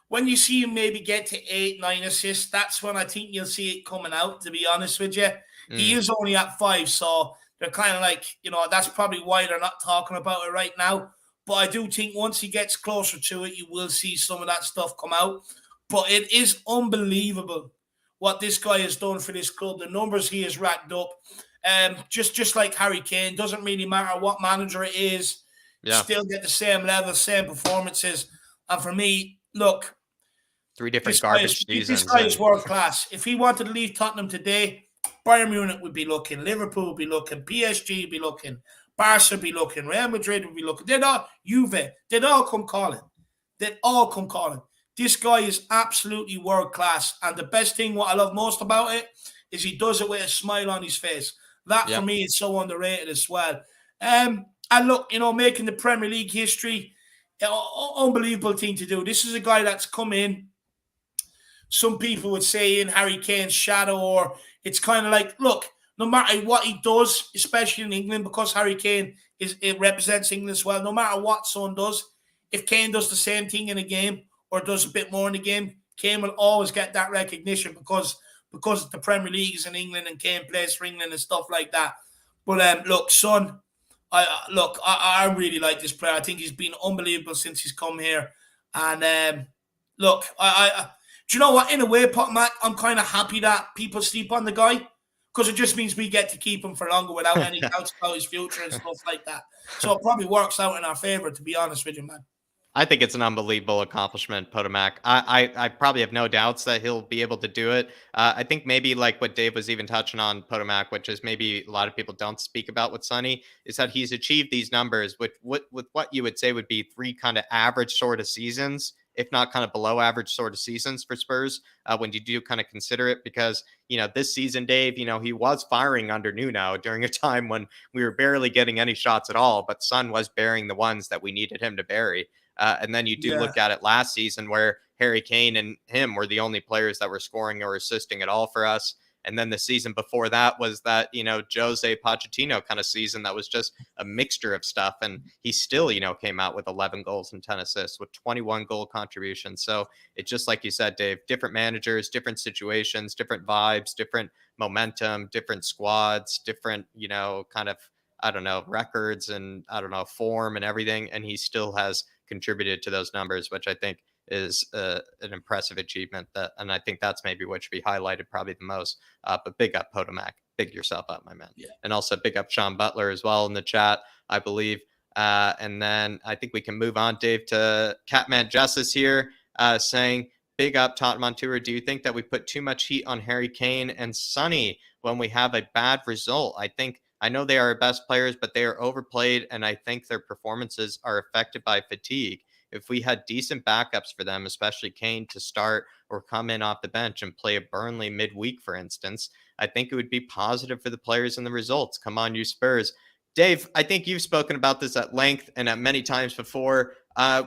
when you see him maybe get to 8, 9 assists, that's when I think you'll see it coming out, to be honest with you. He is only at 5, so they're kind of like, that's probably why they're not talking about it right now. But I do think once he gets closer to it, you will see some of that stuff come out. But it is unbelievable what this guy has done for this club, the numbers he has racked up. Just like Harry Kane, doesn't really matter what manager it is, Yeah. still get the same level, same performances. And for me, look, 3 different this guy garbage is this seasons guy is and world class. If he wanted to leave Tottenham today, Bayern Munich would be looking, Liverpool would be looking, PSG would be looking, Barca would be looking, Real Madrid would be looking. They'd all Juve, they'd all come calling. They'd all come calling. This guy is absolutely world class, and the best thing, what I love most about it, is he does it with a smile on his face. That for yeah. me is so underrated as well. And look, making the Premier League history, unbelievable thing to do. This is a guy that's come in. Some people would say in Harry Kane's shadow, or it's kind of like, look, no matter what he does, especially in England, because Harry Kane it represents England as well. No matter what Son does, if Kane does the same thing in a game or does a bit more in the game, Kane will always get that recognition because the Premier League is in England and Kane plays for England and stuff like that. But look, Son, I really like this player. I think he's been unbelievable since he's come here. And look, do you know what? In a way, Mac, I'm kind of happy that people sleep on the guy because it just means we get to keep him for longer without any doubts about his future and stuff like that. So it probably works out in our favor, to be honest with you, man. I think it's an unbelievable accomplishment, Potomac. I probably have no doubts that he'll be able to do it. I think maybe like what Dave was even touching on, Potomac, which is maybe a lot of people don't speak about with Sonny, is that he's achieved these numbers with what you would say would be 3 kind of average sort of seasons, if not kind of below average sort of seasons for Spurs, when you do kind of consider it. Because, this season, Dave, he was firing under Nuno during a time when we were barely getting any shots at all, but Son was bearing the ones that we needed him to bury. And then you do Yeah. look at it last season where Harry Kane and him were the only players that were scoring or assisting at all for us. And then the season before that was that, Jose Pochettino kind of season that was just a mixture of stuff. And he still, came out with 11 goals and 10 assists with 21 goal contributions. So it's just like you said, Dave, different managers, different situations, different vibes, different momentum, different squads, different, kind of, I don't know, records and form and everything. And he still has contributed to those numbers, which I think is an impressive achievement. And I think that's maybe what should be highlighted probably the most. But big up Potomac, big yourself up, my man. Yeah. And also big up Sean Butler as well in the chat, I believe. And then I think we can move on, Dave, to Catman Justice here saying, big up Tottenham on tour. Do you think that we put too much heat on Harry Kane and Sonny when we have a bad result? I know they are our best players, but they are overplayed, and I think their performances are affected by fatigue. If we had decent backups for them, especially Kane, to start or come in off the bench and play a Burnley midweek, for instance, I think it would be positive for the players and the results. Come on, you Spurs. Dave, I think you've spoken about this at length and at many times before.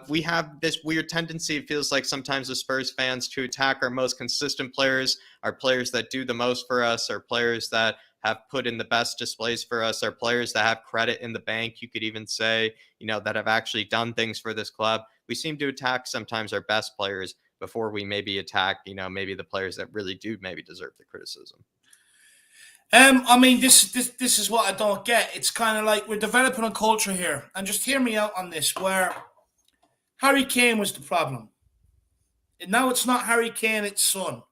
We have this weird tendency, it feels like sometimes as Spurs fans, to attack our most consistent players, our players that do the most for us, our players that have put in the best displays for us, our players that have credit in the bank, you could even say, that have actually done things for this club. We seem to attack sometimes our best players before we maybe attack, maybe the players that really do maybe deserve the criticism. I mean, this is what I don't get. It's kind of like we're developing a culture here, and just hear me out on this, where Harry Kane was the problem. And now it's not Harry Kane, it's Son.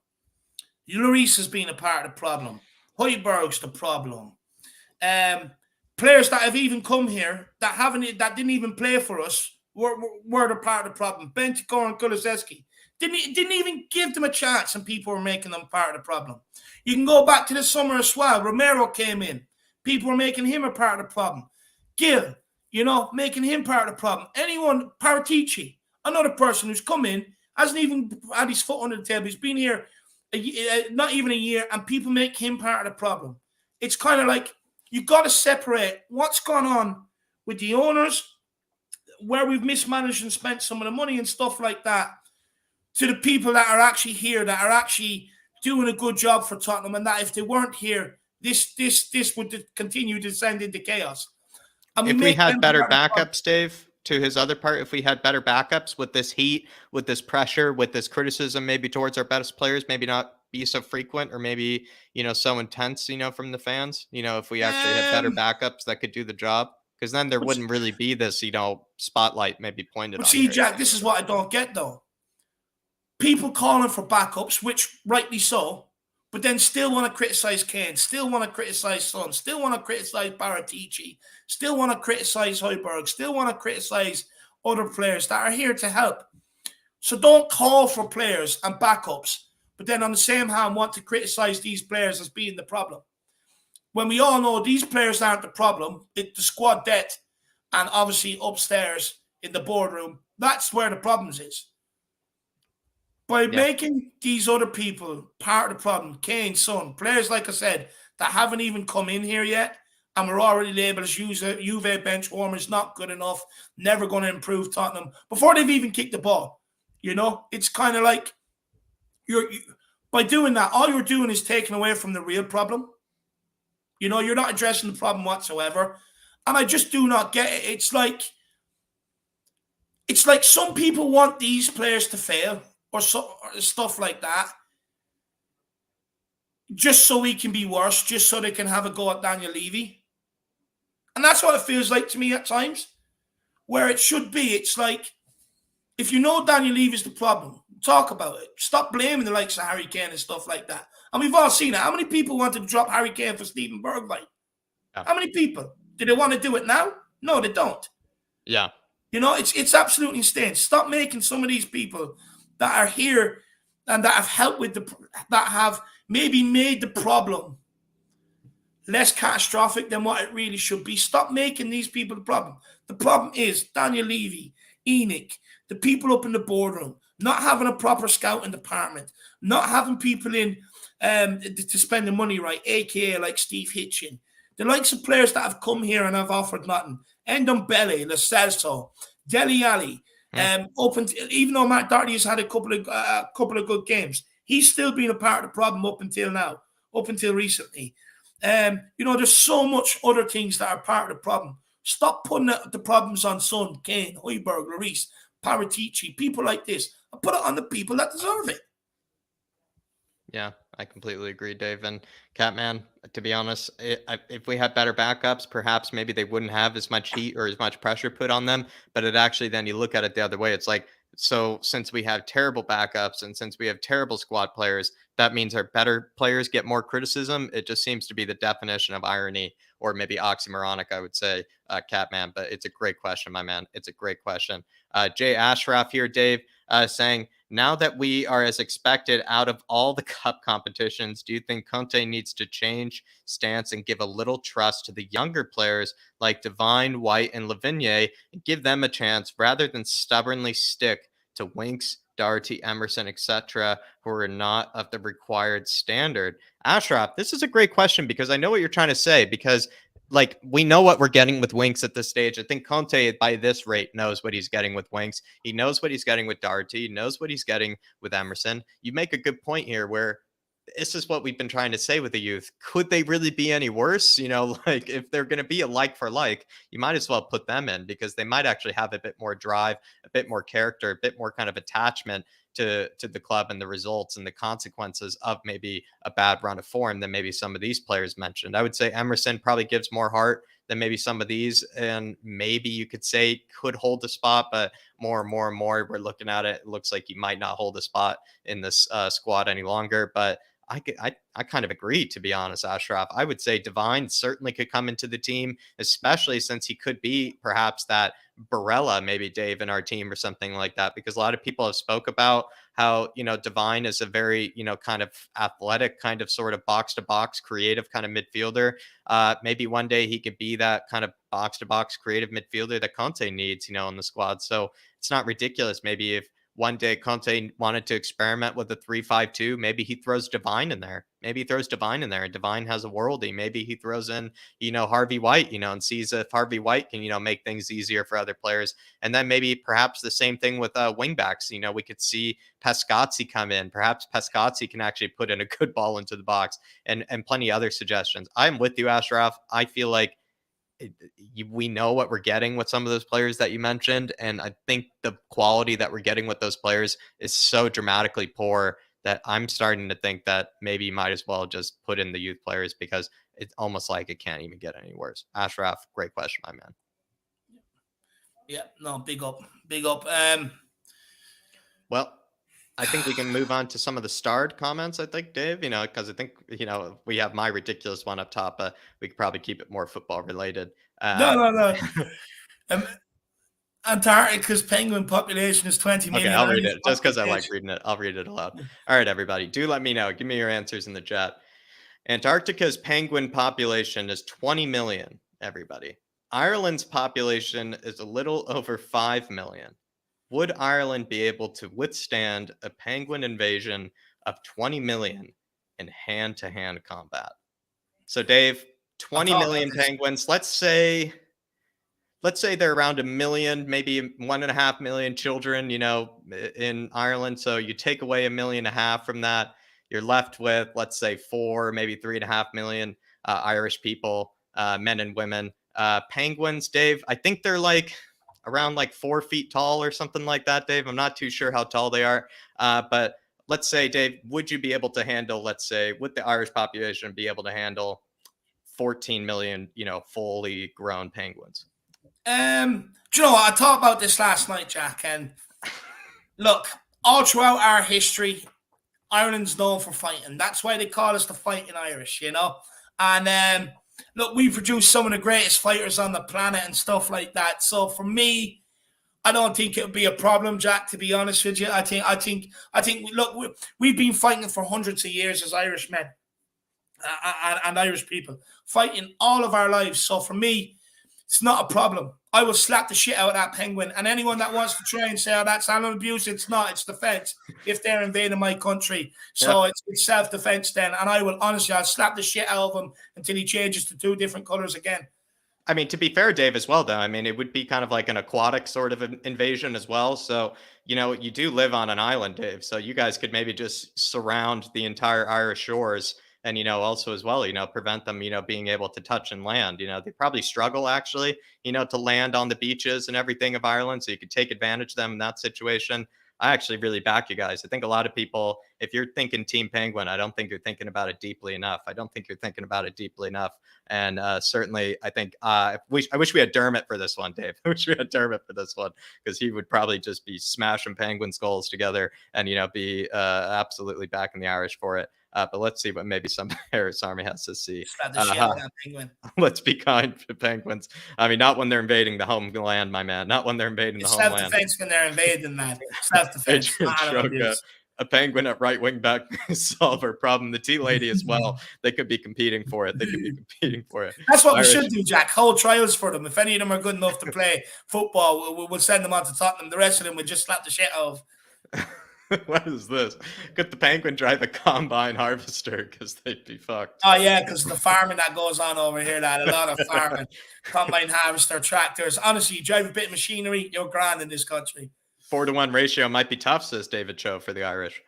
Lloris has been a part of the problem. Højbjerg's the problem. Players that have even come here that didn't even play for us were the part of the problem. Bentancur and Kulusevski didn't even give them a chance, and people were making them part of the problem. You can go back to the summer as well. Romero came in. People were making him a part of the problem. Gil, making him part of the problem. Anyone, Paratici, another person who's come in, hasn't even had his foot under the table. He's been here not even a year, and people make him part of the problem. It's kind of like you've got to separate what's gone on with the owners, where we've mismanaged and spent some of the money and stuff like that, to the people that are actually here, that are actually doing a good job for Tottenham, and that if they weren't here, this would continue to descend into chaos. and we If we make had them better part of the problem. backups, Dave, to his other part, if we had better backups with this heat, with this pressure, with this criticism maybe towards our best players, maybe not be so frequent or maybe, so intense, from the fans, if we actually had better Um, backups that could do the job, because then there but, wouldn't really be this, spotlight maybe pointed but on see, your Jack, team this so is much. what I don't get though. People calling for backups, which rightly so, but then still want to criticize Kane, still want to criticize Son, still want to criticize Baratici, still want to criticize Højbjerg, still want to criticize other players that are here to help. So don't call for players and backups, but then on the same hand want to criticize these players as being the problem. When we all know these players aren't the problem, it's the squad depth and obviously upstairs in the boardroom, that's where the problems is. By Yeah. making these other people part of the problem, Kane, Son, players like I said that haven't even come in here yet, and we're already labeled as Juve bench warmers, not good enough, never going to improve Tottenham before they've even kicked the ball. It's kind of like by doing that, all you're doing is taking away from the real problem. You're not addressing the problem whatsoever, and I just do not get it. It's like some people want these players to fail or stuff like that, just so he can be worse, just so they can have a go at Daniel Levy. And that's what it feels like to me at times, where it should be. It's like, if you know Daniel Levy is the problem, talk about it. Stop blaming the likes of Harry Kane and stuff like that. And we've all seen it. How many people wanted to drop Harry Kane for Steven Bergwijn? Yeah. How many people? Do they want to do it now? No, they don't. Yeah. It's absolutely insane. Stop making some of these people that are here and that have helped with that have maybe made the problem less catastrophic than what it really should be. Stop making these people the problem. The problem is Daniel Levy, Enoch, the people up in the boardroom, not having a proper scouting department, not having people in to spend the money right, aka like Steve Hitchin. The likes of players that have come here and have offered nothing. Ndombele, Lo Celso, Dele Alli. Even though Matt Doherty has had a couple of good games, he's still been a part of the problem up until now, up until recently. There's so much other things that are part of the problem. Stop putting the problems on Son, Kane, Højbjerg, Lloris, Paratici, people like this, and put it on the people that deserve it. Yeah, I completely agree, Dave. And Catman, to be honest, if we had better backups, perhaps maybe they wouldn't have as much heat or as much pressure put on them. But it actually, then you look at it the other way. It's like, so since we have terrible backups and since we have terrible squad players, that means our better players get more criticism. It just seems to be the definition of irony, or maybe oxymoronic, I would say, Catman. But it's a great question, my man. It's a great question. Jay Ashraf here, Dave, saying, now that we are as expected out of all the cup competitions, do you think Conte needs to change stance and give a little trust to the younger players like Divine, White, and Lavigne and give them a chance rather than stubbornly stick to Winks, Doherty, Emerson, etc., who are not of the required standard? Ashraf, this is a great question because I know what you're trying to say, because we know what we're getting with Winks at this stage. I think Conte, by this rate, knows what he's getting with Winks. He knows what he's getting with Doherty. He knows what he's getting with Emerson. You make a good point here where this is what we've been trying to say with the youth. Could they really be any worse? If they're going to be a like for like, you might as well put them in because they might actually have a bit more drive, a bit more character, a bit more kind of attachment to the club and the results and the consequences of maybe a bad run of form than maybe some of these players mentioned. I would say Emerson probably gives more heart than maybe some of these, and maybe you could say could hold the spot, but more and more and more we're looking at it, it looks like he might not hold the spot in this squad any longer. But I kind of agree, to be honest, Ashraf. I would say Divine certainly could come into the team, especially since he could be perhaps that Barella, maybe Dave, in our team or something like that, because a lot of people have spoke about how, Divine is a very, kind of athletic, kind of sort of box to box creative kind of midfielder. Maybe one day he could be that kind of box to box creative midfielder that Conte needs, in the squad. So it's not ridiculous. Maybe if one day Conte wanted to experiment with a 3-5-2, maybe he throws Divine in there. Maybe he throws Divine in there and Divine has a worldie. Maybe he throws in, Harvey White, and sees if Harvey White can, make things easier for other players. And then maybe perhaps the same thing with wingbacks. We could see Pescazzi come in. Perhaps Pescazzi can actually put in a good ball into the box, and plenty of other suggestions. I'm with you, Ashraf. I feel like we know what we're getting with some of those players that you mentioned. And I think the quality that we're getting with those players is so dramatically poor that I'm starting to think that maybe you might as well just put in the youth players, because it's almost like it can't even get any worse. Ashraf, great question, my man. Yeah, no, big up, big up. Well, I think we can move on to some of the starred comments, I think, Dave, because I think, we have my ridiculous one up top, but we could probably keep it more football related. No, no, no. Um, Antarctica's penguin population is 20 Okay, million. I'll read it just because I like reading it. I'll read it aloud. All right, everybody, do let me know. Give me your answers in the chat. Antarctica's penguin population is 20 million, everybody. Ireland's population is a little over 5 million. Would Ireland be able to withstand a penguin invasion of 20 million in hand-to-hand combat? So, Dave, I'll 20 talk about million this. penguins, let's say they're around a million, maybe 1.5 million children, in Ireland. So you take away 1.5 million from that, you're left with, let's say, 4, maybe 3.5 million Irish people, men and women. Penguins, Dave, I think they're like around like 4 feet tall or something like that, Dave. I'm not too sure how tall they are. But let's say, Dave, would you be able to handle, let's say, with the Irish population, be able to handle 14 million, fully grown penguins? Do you know what? I thought about this last night, Jack, and look, all throughout our history, Ireland's known for fighting. That's why they call us the Fighting Irish, And look, we produce some of the greatest fighters on the planet and stuff like that. So for me, I don't think it would be a problem, Jack. To be honest with you, I think. Look, we've been fighting for hundreds of years as Irishmen and Irish people, fighting all of our lives. So for me, it's not a problem. I will slap the shit out of that penguin. And anyone that wants to try and say, oh, that's animal abuse, it's not. It's defense if they're invading my country. So it's self-defense then. And I'll slap the shit out of him until he changes to 2 different colors again. I mean, to be fair, Dave, as well, though, I mean, it would be kind of like an aquatic sort of invasion as well. So, you do live on an island, Dave. So you guys could maybe just surround the entire Irish shores and, also as well, prevent them, being able to touch and land. They probably struggle actually, to land on the beaches and everything of Ireland. So you could take advantage of them in that situation. I actually really back you guys. I think a lot of people, if you're thinking Team Penguin, I don't think you're thinking about it deeply enough. And certainly, I think I wish we had Dermot for this one, Dave. I wish we had Dermot for this one, because he would probably just be smashing Penguin skulls together and, be absolutely backing the Irish for it. But let's see what maybe some Harris Army has to see. Slap the shit out of that penguin. Let's be kind to penguins. I mean, not when they're invading the homeland, my man. Not when they're invading the homeland. Self-defense when they're invading that. Self-defense. A penguin at right wing back solve our problem. The tea lady as well. They could be competing for it. That's what we should do, Jack. Hold trials for them. If any of them are good enough to play football, we'll send them on to Tottenham. The rest of them we'll just slap the shit out of. What is this? Could the penguin drive a combine harvester? Because they'd be fucked. Oh, yeah, because the farming that goes on over here, a lot of farming, combine harvester, tractors. Honestly, you drive a bit of machinery, you're grand in this country. 4-to-1 ratio might be tough, says David Cho, for the Irish.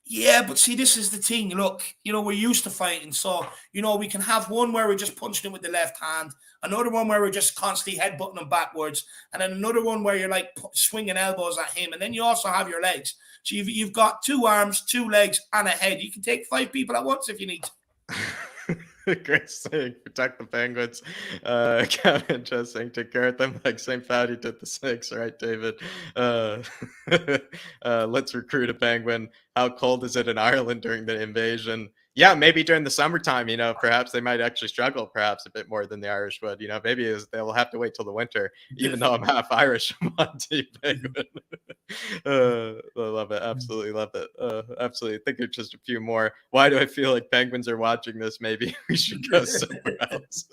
Yeah, but see, this is the thing. Look, we're used to fighting. So, we can have one where we're just punching him with the left hand, another one where we're just constantly headbutting him backwards, and then another one where you're like swinging elbows at him. And then you also have your legs. So you've got 2 arms, 2 legs, and a head. You can take 5 people at once if you need to. Great saying, protect the penguins. Kevin just saying, take care of them like St. Paddy did the snakes, right, David? Let's recruit a penguin. How cold is it in Ireland during the invasion? Yeah, maybe during the summertime, perhaps they might actually struggle perhaps a bit more than the Irish would. Maybe they'll have to wait till the winter, even though I'm half Irish. I'm on Team Penguin. I love it. Absolutely love it. Absolutely. I think there's just a few more. Why do I feel like penguins are watching this? Maybe we should go somewhere else.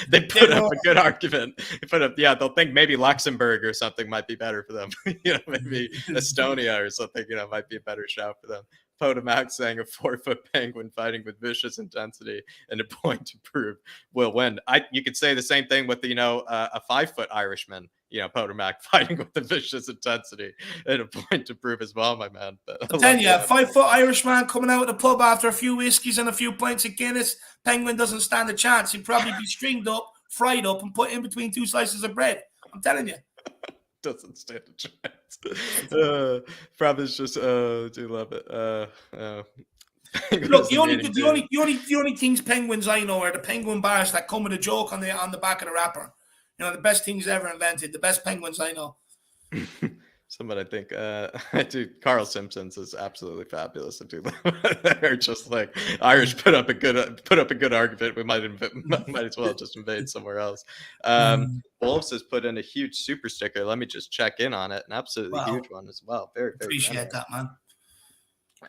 They put up a good argument. They'll think maybe Luxembourg or something might be better for them. Maybe Estonia or something, might be a better shout for them. Potomac saying a 4-foot penguin fighting with vicious intensity and a point to prove will win. You could say the same thing with a 5-foot Irishman, Potomac fighting with the vicious intensity and a point to prove as well, my man. I'm telling you, a 5-foot Irishman coming out of the pub after a few whiskeys and a few pints of Guinness, penguin doesn't stand a chance. He'd probably be stringed up fried up, and put in between 2 slices of bread. I'm telling you. Doesn't stand a chance. Probably just do love it. Look, Penguins meeting too. the only things penguins I know are the penguin bars that come with a joke on the back of the wrapper. You know, the best things ever invented. The best penguins I know. Somebody I think I do. Carl Simpson's is absolutely fabulous. I do love. They're just like Irish put up a good argument. We might as well just invade somewhere else. Wolves has put in a huge super sticker. Let me just check in on it. An absolutely Wow. huge one as well. Very Appreciate generous. that,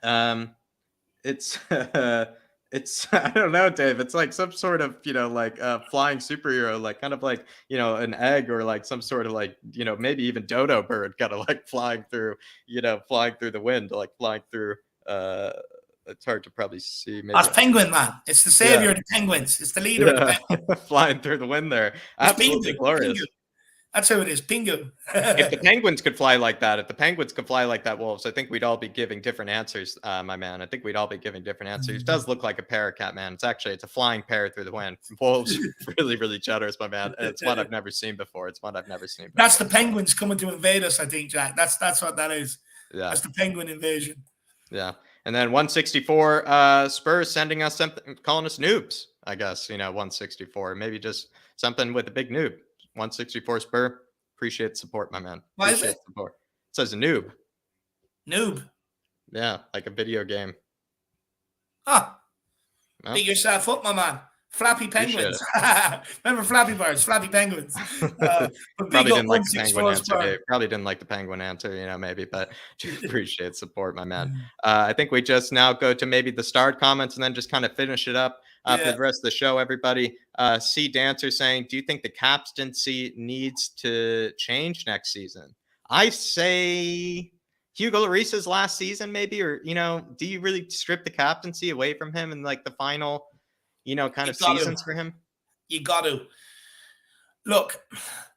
man. It's it's I don't know, Dave. It's like some sort of, like flying superhero, like kind of like, an egg or like some sort of like, maybe even dodo bird kind of like flying through the wind, like flying through it's hard to probably see. Maybe That's Penguin, man. It's the savior of the penguins. It's the leader of the penguins. Flying through the wind there. It's Absolutely Pingu. glorious. Pingu. That's how it is. Pingu. If the penguins could fly like that, Wolves, I think we'd all be giving different answers, my man. I think we'd all be giving different answers. It does look like a parakeet, man. It's a flying parrot through the wind. Wolves really, really generous, my man. And it's one I've never seen before. That's the penguins coming to invade us, I think, Jack. That's what that is. Yeah. That's the penguin invasion. Yeah. And then 164, Spurs sending us something, calling us noobs, I guess, 164. Maybe just something with a big noob. 164 Spur. Appreciate the support, my man. Why is it? Support. It says a noob. Noob. Yeah, like a video game. Ah. Well, beat yourself up, my man. Flappy penguins. Remember Flappy Birds, Flappy Penguins. Probably didn't like the penguin answer, Dave. Probably didn't like the penguin answer, maybe, but appreciate support, my man. I think we just now go to maybe the starred comments and then just kind of finish it up for the rest of the show, everybody. C. Dancer saying, do you think the captaincy needs to change next season? I say Hugo Lloris's last season, maybe, or, do you really strip the captaincy away from him in like the final kind of seasons for him? You got to. Look,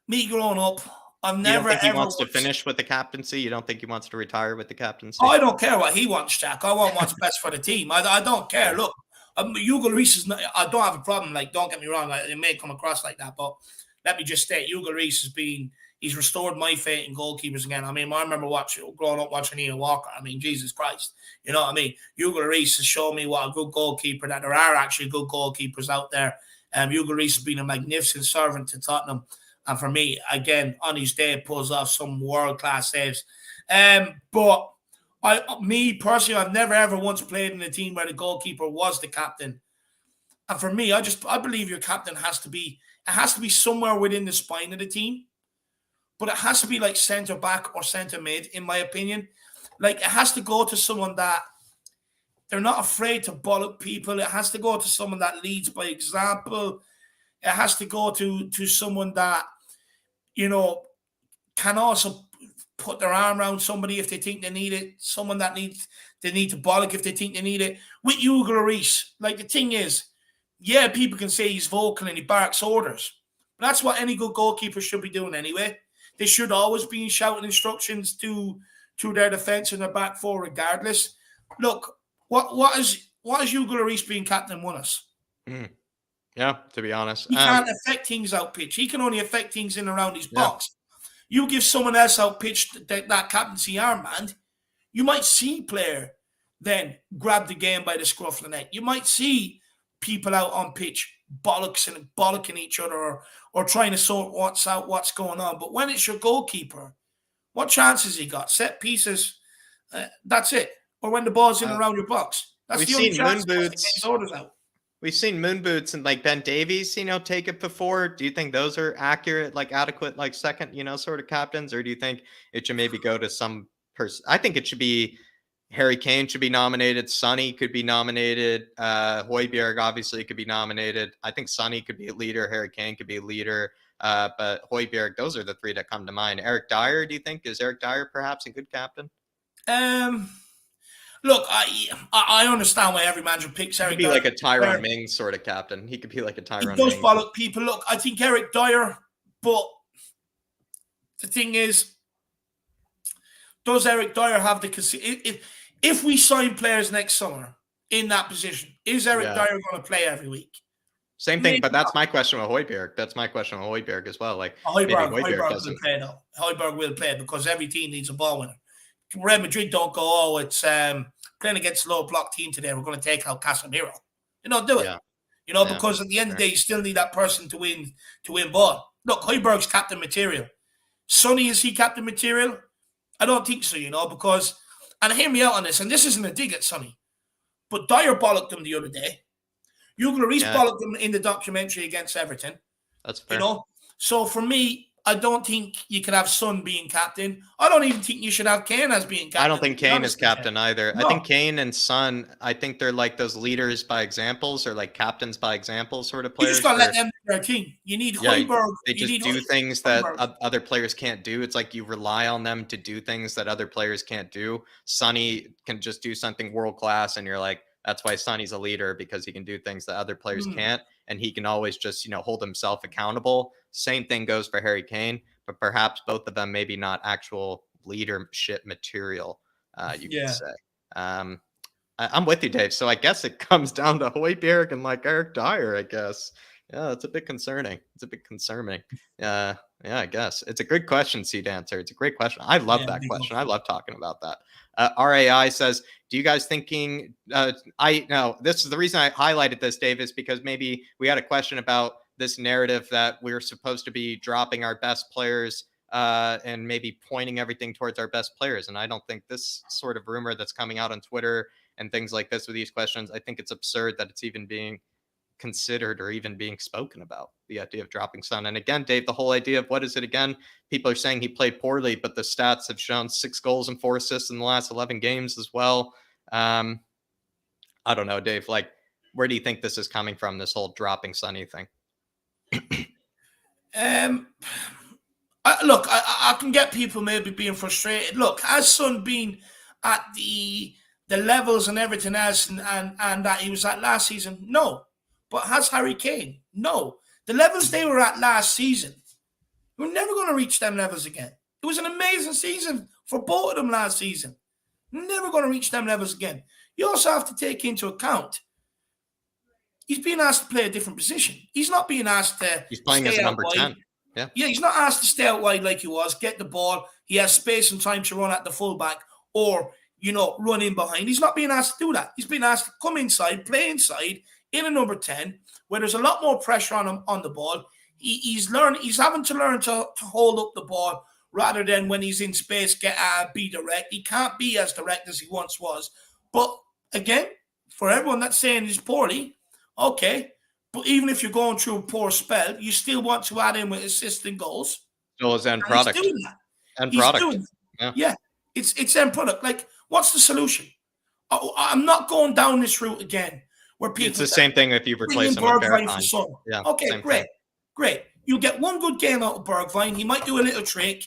me growing up, I've never. You don't think he wants to finish with the captaincy? You don't think he wants to retire with the captaincy? I don't care what he wants, Jack. I want what's best for the team. I don't care. Look, Hugo Lloris is not. I don't have a problem. Like, don't get me wrong. It may come across like that, but let me just state, Hugo Lloris has been. He's restored my faith in goalkeepers again. I mean, I remember growing up watching Ian Walker. I mean, Jesus Christ. You know what I mean? Hugo Lloris has shown me what a good goalkeeper, that there are actually good goalkeepers out there. Hugo Lloris has been a magnificent servant to Tottenham. And for me, again, on his day, pulls off some world-class saves. But me personally, I've never ever once played in a team where the goalkeeper was the captain. And for me, I believe your captain has to be somewhere within the spine of the team. But it has to be like centre back or centre mid, in my opinion. Like, it has to go to someone that they're not afraid to bollock people. It has to go to someone that leads by example. It has to go to someone that, can also put their arm around somebody if they think they need it. Someone that they need to bollock if they think they need it. With Hugo Lloris, like, the thing is, yeah, people can say he's vocal and he barks orders. But that's what any good goalkeeper should be doing anyway. They should always be shouting instructions to their defence and their back four regardless. Look, what is Hugo Lloris being captain won us? Yeah, to be honest. He can't affect things out pitch. He can only affect things in and around his box. You give someone else out pitch that captaincy armband, you might see player then grab the game by the scruff of the neck. You might see people out on pitch bollocking each other or trying to sort what's going on. But when it's your goalkeeper, what chances he got? Set pieces, that's it. Or when the ball's in and around your box. That's the only chance he gets his orders out. We've seen moon boots and like Ben Davies, take it before. Do you think those are accurate, like adequate, like second, sort of captains? Or do you think it should maybe go to some person? I think it should be Harry Kane should be nominated. Sonny could be nominated. Højbjerg obviously could be nominated. I think Sonny could be a leader. Harry Kane could be a leader. But Højbjerg, those are the three that come to mind. Eric Dyer, do you think? Is Eric Dyer perhaps a good captain? Look, I understand why every manager picks Eric Dyer. He could be like a Tyrone Mings sort of captain. He could be like a Tyrone Mings. He does bollock people. Look, I think Eric Dyer, but the thing is, does Eric Dyer have the... If we sign players next summer in that position, is Eric Dyer going to play every week? Same thing, Maybe but not. that's my question with Højbjerg. That's my question with Højbjerg as well. Like maybe Højbjerg Højbjerg will doesn't. play though. Højbjerg will play because every team needs a ball winner. Real Madrid don't go, oh, it's playing against a low block team today. We're going to take out Casemiro. You know, do it. Yeah, You know, yeah, because at the end of sure. the day, you still need that person to win ball. Look, Højbjerg's captain material. Sonny, is he captain material? I don't think so, you know, because, and hear me out on this, and this isn't a dig at Sonny, but Dyer bollocked him the other day. Hugo Lloris Yeah, bollocked him in the documentary against Everton, that's you fair. know. So for me, I don't think you can have Son being captain. I don't even think you should have Kane as being captain. I don't think To be Kane is honest with you. captain either. I think No, Kane and Son, I think they're like those leaders by examples or like captains by example sort of you just players got to let where them do their thing. You need yeah, Højbjerg. they You just need do things that Højbjerg. other players can't do. It's like you rely on them to do things that other players can't do. Sonny can just do something world class, and you're like, that's why Sonny's a leader because he can do things that other players can't, and he can always just hold himself accountable. Same thing goes for Harry Kane, but perhaps both of them maybe not actual leadership material, you could Yeah, say. I'm with you, Dave. So I guess it comes down to Højbjerg and like Eric Dyer, I guess. Yeah, it's a bit concerning. It's a bit concerning. Yeah, I guess. It's a good question, Seed Answer. It's a great question. I love yeah, that big up. question. I love talking about that. RAI says, do you guys thinking I no, this is the reason I highlighted this, Dave, is because maybe we had a question about this narrative that we're supposed to be dropping our best players and maybe pointing everything towards our best players. And I don't think this sort of rumor that's coming out on Twitter and things like this with these questions, I think it's absurd that it's even being considered or even being spoken about, the idea of dropping Son. And again, Dave, the whole idea of what is it again? People are saying he played poorly, but the stats have shown 6 goals and 4 assists in the last 11 games as well. I don't know, Dave, like, where do you think this is coming from, this whole dropping Sonny thing? Um, I can get people maybe being frustrated. Look, has Son been at the levels and everything else and that he was at last season? No. But has Harry Kane? No. The levels they were at last season, we're never going to reach them levels again. It was an amazing season for both of them last season. Never going to reach them levels again. You also have to take into account he's being asked to play a different position. He's not being asked to He's playing as stay a out number wide. 10. Yeah. Yeah, he's not asked to stay out wide like he was, get the ball. He has space and time to run at the fullback or, run in behind. He's not being asked to do that. He's been asked to come inside, play inside in a number 10 where there's a lot more pressure on him on the ball. He's having to learn to hold up the ball rather than when he's in space, be direct. He can't be as direct as he once was. But again, for everyone that's saying he's poorly, okay, but even if you're going through a poor spell, you still want to add in with assists and goals. Still his end And he's product. doing that. End He's product. doing that. Yeah. Yeah, it's end product. Like, what's the solution? I'm not going down this route again where It's people the say, same thing if you bring replace in him with Bergwijn for Bergwijn. Son. Yeah, Okay, same thing. great. You get one good game out of Bergwijn. He might do a little trick.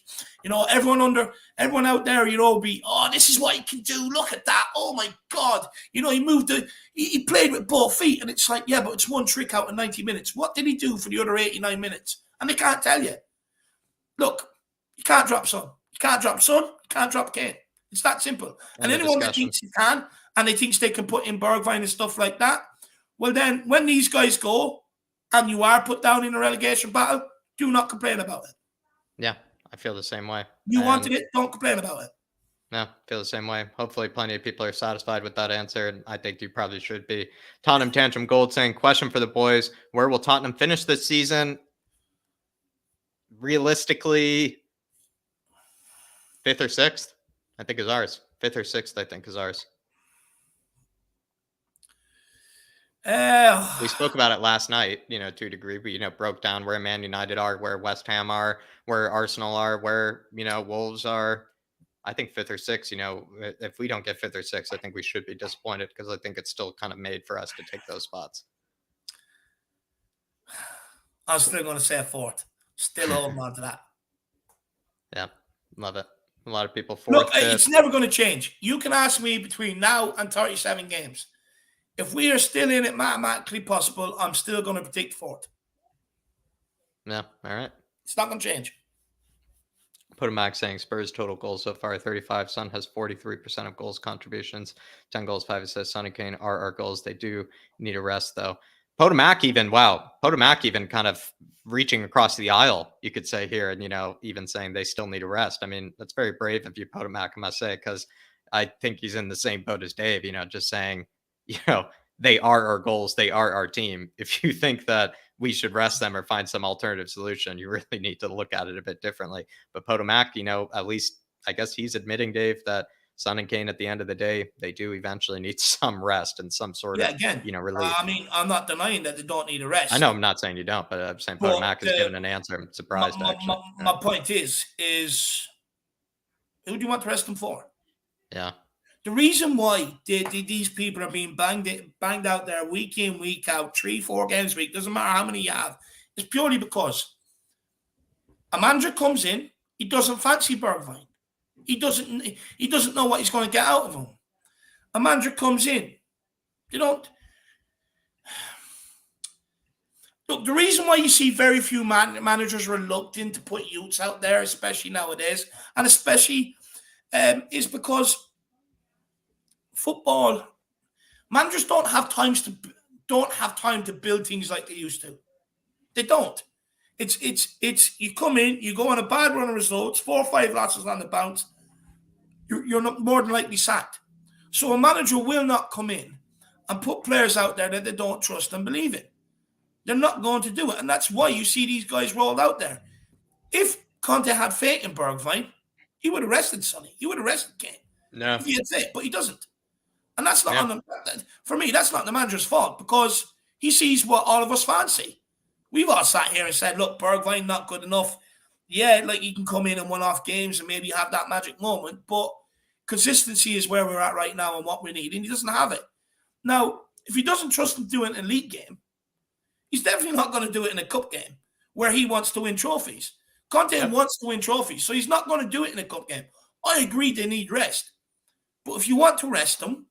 Everyone out there, be, this is what he can do. Look at that. Oh my God. He played with both feet. And it's like, yeah, but it's one trick out of 90 minutes. What did he do for the other 89 minutes? And they can't tell you. Look, you can't drop Son. You can't drop Son. You can't drop Kane. It's that simple. And anyone that thinks you can, and they think they can put in Bergwijn and stuff like that, well then, when these guys go, and you are put down in a relegation battle, do not complain about it. Yeah, I feel the same way. You wanted it, don't complain about it. No, feel the same way. Hopefully plenty of people are satisfied with that answer, and I think you probably should be. Tottenham Tantrum Gold saying, question for the boys, where will Tottenham finish this season? Realistically, 5th or 6th, I think is ours. 5th or 6th, I think is ours. We spoke about it last night, to a degree. We, broke down where Man United are, where West Ham are, where Arsenal are, where, Wolves are. I think 5th or 6th, if we don't get 5th or 6th, I think we should be disappointed because I think it's still kind of made for us to take those spots. I'm still going to say 4th. Still holding on to that. Yeah, love it. A lot of people 4th. Look, it's never going to change. You can ask me between now and 37 games. If we are still in it mathematically possible, I'm still going to predict 4th. Yeah, all right. It's not going to change. Put a max saying Spurs total goals so far 35. Son has 43% of goals contributions, 10 goals, 5 assists. Son and Kane are our goals. They do need a rest though. Potomac even kind of reaching across the aisle, you could say here, and even saying they still need a rest. I mean, that's very brave of you, Potomac, I must say, because I think he's in the same boat as Dave. Just saying, you know, they are our goals, they are our team. If you think that we should rest them or find some alternative solution, you really need to look at it a bit differently. But Potomac, at least I guess he's admitting, Dave, that Son and Kane at the end of the day, they do eventually need some rest and some sort Yeah, of, again, I relief. mean, I'm not denying that they don't need a I rest, know I'm not saying you don't, but I'm saying but Potomac has given an answer. I'm my, surprised my, actually. my, Yeah. my point is who do you want to rest them for? Yeah. The reason why these people are being banged out there week in, week out, 3, 4 games a week, doesn't matter how many you have, is purely because a manager comes in, he doesn't fancy Bergwijn. He doesn't know what he's going to get out of him. A manager comes in, they don't. Look, the reason why you see very few managers reluctant to put youths out there, especially nowadays, and especially is because football managers don't have time to build things like they used to. They don't. It's you come in, you go on a bad run of results, 4 or 5 losses on the bounce, you're not more than likely sacked. So a manager will not come in and put players out there that they don't trust and believe in. They're not going to do it, and that's why you see these guys rolled out there. If Conte had faith in Bergwijn, he would have rested Sonny. He would have rested Kane No. if he had faith, but he doesn't. And that's not Yeah. on the, for me, that's not the manager's fault because he sees what all of us fancy. We've all sat here and said, look, Bergwijn not good enough. Yeah, like he can come in and one-off games and maybe have that magic moment, but consistency is where we're at right now and what we need, and he doesn't have it. Now, if he doesn't trust him to do an elite game, he's definitely not going to do it in a cup game where he wants to win trophies. Conte wants to win trophies, so he's not going to do it in a cup game. I agree they need rest. But if you want to rest them,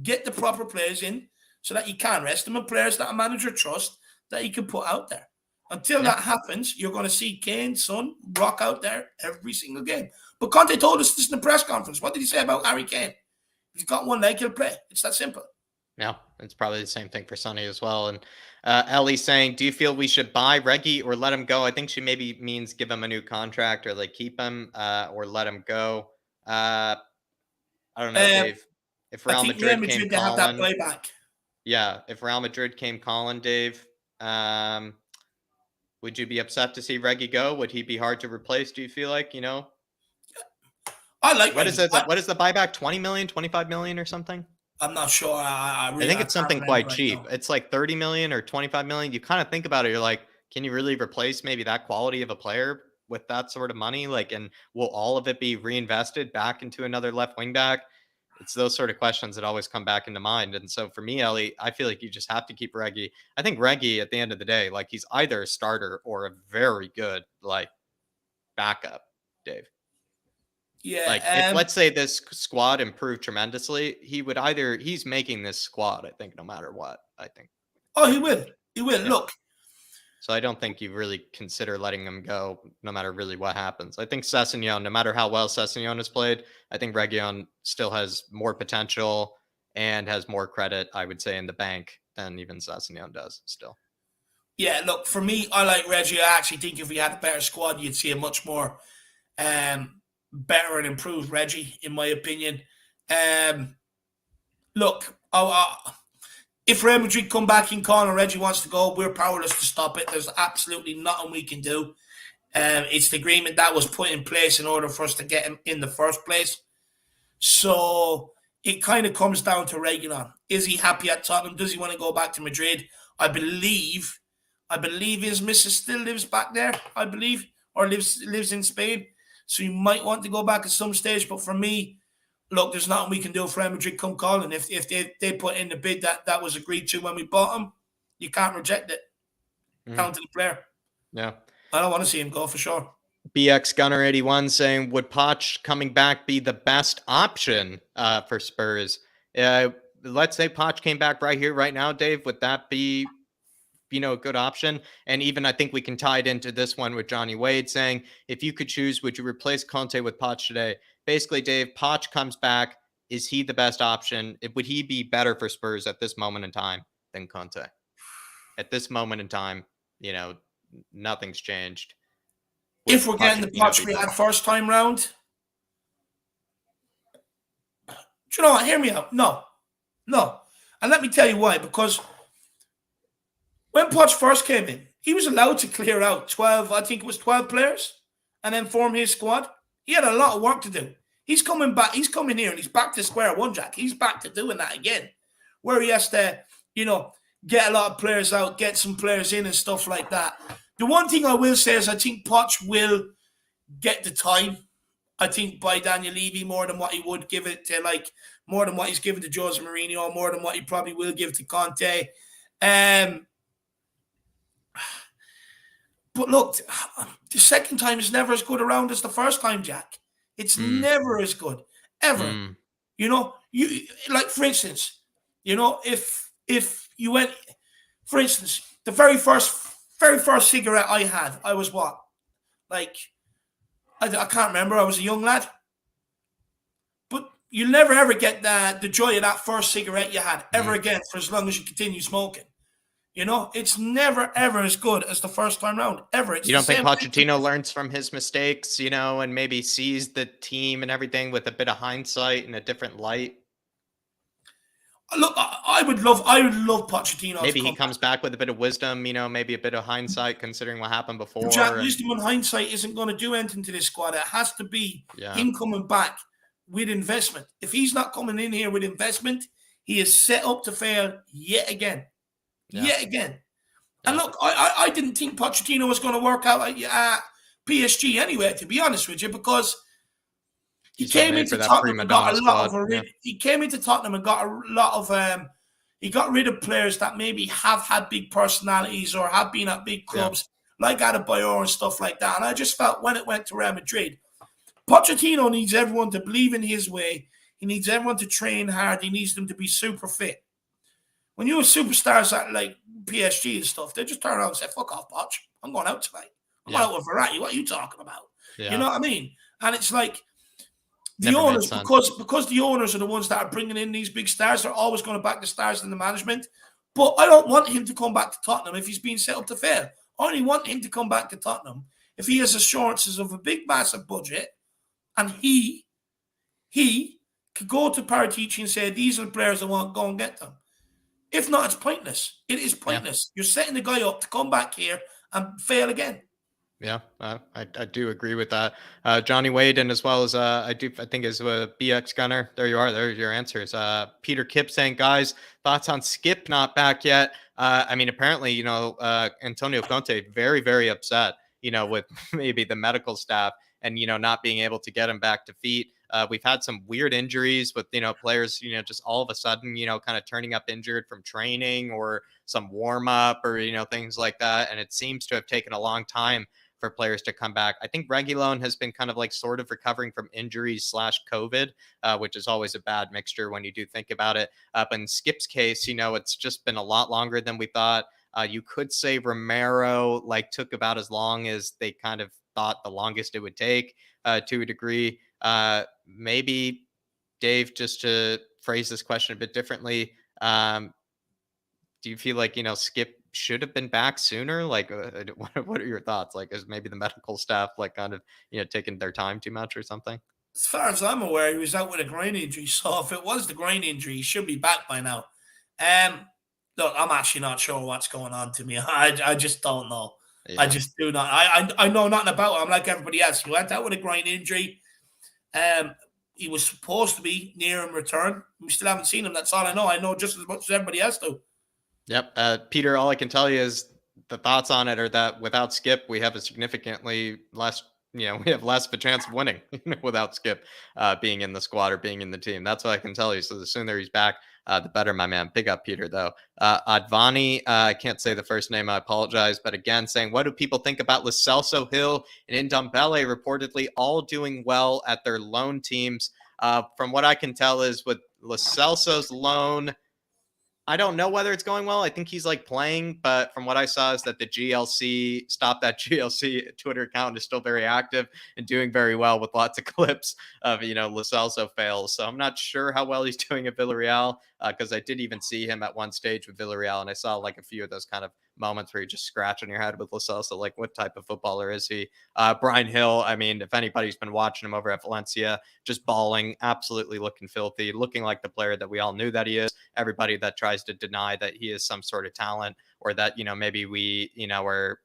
get the proper players in so that you can rest them and players that a manager trusts that he can put out there. Until that happens, you're going to see Kane, Son, rock out there every single game. But Conte told us this in the press conference. What did he say about Harry Kane? He's got one leg, he'll play. It's that simple. Yeah, it's probably the same thing for Sonny as well. And Ellie's saying, do you feel we should buy Reggie or let him go? I think she maybe means give him a new contract or like keep him or let him go. I don't know, Dave. If I Real think Real Madrid came Madrid, they have that calling, buyback. yeah, if Real Madrid came calling, Dave, would you be upset to see Reggie go? Would he be hard to replace? Do you feel like, I like what is Reggie. it? What is the buyback? 20 million, 25 million or something? I'm not sure. I Really, think I it's can't something remember quite right cheap. now. It's like 30 million or 25 million. You kind of think about it, you're like, can you really replace maybe that quality of a player with that sort of money? Like, and will all of it be reinvested back into another left wing back? It's those sort of questions that always come back into mind. And so for me, Ellie, I feel like you just have to keep Reggie. I think Reggie at the end of the day, like he's either a starter or a very good like backup, Dave. Like if Yeah. let's say this squad improved tremendously, he's making this squad, I think, no matter what. I think. Oh, he will. He will. Yeah. Look. So I don't think you really consider letting him go, no matter really what happens. I think Sessegnon, no matter how well Sessegnon has played, I think Reguilon still has more potential and has more credit, I would say, in the bank than even Sessegnon does still. Yeah, look, for me, I like Reggie. I actually think if we had a better squad, you'd see a much more better and improved Reggie, in my opinion. Look, if Real Madrid come back in call and Reggie wants to go, we're powerless to stop it. There's absolutely nothing we can do. It's the agreement that was put in place in order for us to get him in the first place. So it kind of comes down to Reguilon. Is he happy at Tottenham? Does he want to go back to Madrid? I believe his missus still lives back there, I believe, or lives in Spain. So he might want to go back at some stage. But for me, look, there's nothing we can do for Real Madrid come calling. If they put in the bid that was agreed to when we bought him, you can't reject it. Down to the player. Yeah. I don't want to see him go for sure. BX Gunner 81 saying, would Poch coming back be the best option for Spurs? Let's say Poch came back right here, right now, Dave. Would that be, a good option? And even I think we can tie it into this one with Johnny Wade saying, if you could choose, would you replace Conte with Poch today? Basically, Dave, Poch comes back. Is he the best option? Would he be better for Spurs at this moment in time than Conte? at this moment in time, you know, nothing's changed. If Would we're getting the Pochettino Poch be we had back? first time round, do you know what? Hear me out. No, no. And let me tell you why. Because when Poch first came in, he was allowed to clear out 12, I think it was 12 players, and then form his squad. He had a lot of work to do. He's coming back. He's coming here and he's back to square one, Jack. He's back to doing that again, where he has to, you know, get a lot of players out, get some players in and stuff like that. The one thing I will say is I think Poch will get the time. I think by Daniel Levy more than what he would give it to, like, more than what he's given to Jose Mourinho, more than what he probably will give to Conte. But look, the second time is never as good around as the first time, Jack. It's Mm, never as good, ever. mm, You know, you like for instance, you know, if you went, for instance, the very first cigarette I had, I was what, like, I can't remember. I was a young lad, but you'll never ever get the joy of that first cigarette you had ever mm. again for as long as you continue smoking. You know, it's never ever as good as the first time round. Ever. It's You the don't think same Pochettino learns from his mistakes, you know, and maybe sees the team and everything with a bit of hindsight and a different light? Look, I would love Pochettino to Maybe he come back. comes back with a bit of wisdom, you know, maybe a bit of hindsight considering what happened Jack, before. And wisdom and hindsight isn't going to do anything to this squad. It has to be yeah, him coming back with investment. If he's not coming in here with investment, he is set up to fail yet again. yeah, Yet again. And yeah. look, I didn't think Pochettino was going to work out at PSG anyway, to be honest with you, because he He's not came made for into that Tottenham prima and got donna a lot squad. of Yeah, he came into Tottenham and got a lot of he got rid of players that maybe have had big personalities or have been at big yeah, clubs like Adebayor and stuff like that. And I just felt when it went to Real Madrid, Pochettino needs everyone to believe in his way. He needs everyone to train hard. He needs them to be super fit. When you have superstars at like PSG and stuff, they just turn around and say, "Fuck off, Poch. I'm going out tonight. I'm going yeah, out with Verratti. What are you talking about?" You yeah. know what I mean? And it's like the Never made owners, sense. because the owners are the ones that are bringing in these big stars, they're always going to back the stars in the management. But I don't want him to come back to Tottenham if he's being set up to fail. I only want him to come back to Tottenham if he has assurances of a big, massive budget, and he could go to Paratici and say, "These are the players I want. Go and get them." If not, it's pointless. It is Yeah. pointless. You're setting the guy up to come back here and fail again. Yeah, I do agree with that. Johnny Wade, and as well as I think is BX Gunner. There you are. There's your answers. Peter Kipp saying, guys, thoughts on Skip not back yet? I mean, apparently, you know, Antonio Conte very very upset, you know, with maybe the medical staff and you know not being able to get him back to feet. We've had some weird injuries with you know players, you know, just all of a sudden, you know, kind of turning up injured from training or some warm up or you know things like that, and it seems to have taken a long time for players to come back. I think Reguilon has been kind of like sort of recovering from injuries slash COVID, which is always a bad mixture when you do think about it. But in Skip's case, you know, it's just been a lot longer than we thought. You could say Romero like took about as long as they kind of thought the longest it would take to a degree. Maybe Dave, just to phrase this question a bit differently, do you feel like you know Skip should have been back sooner? Like, what are your thoughts? Like, is maybe the medical staff like kind of you know taking their time too much or something? As far as I'm aware, he was out with a groin injury. So if it was the groin injury, he should be back by now. Um, Look, I'm actually not sure what's going on to me. I just don't know. I Yeah. just do not. I know nothing about it. I'm like everybody else. He went out with a groin injury. Um, he was supposed to be near him return. We still haven't seen him. That's all I know. I know just as much as everybody else do. Yep. Peter, all I can tell you is the thoughts on it are that without Skip, we have a significantly less, you know, we have less of a chance of winning without Skip being in the squad or being in the team. That's what I can tell you. So the sooner he's back, the better, my man. Big up, Peter, though. Advani, I can't say the first name. I apologize. But again, saying, what do people think about Lo Celso, Hill, and Ndombele reportedly all doing well at their loan teams? From what I can tell is with Lo Celso's loan, I don't know whether it's going well. I think he's like playing, but from what I saw is that the GLC stop that GLC Twitter account is still very active and doing very well with lots of clips of you know Lo Celso fails. So I'm not sure how well he's doing at Villarreal because I did even see him at one stage with Villarreal, and I saw like a few of those kind of moments where you're just scratching your head with Lo Celso. Like, what type of footballer is he? Brian Hill, I mean, if anybody's been watching him over at Valencia, just balling, absolutely looking filthy, looking like the player that we all knew that he is. Everybody that tries to deny that he is some sort of talent, or that, maybe we, are,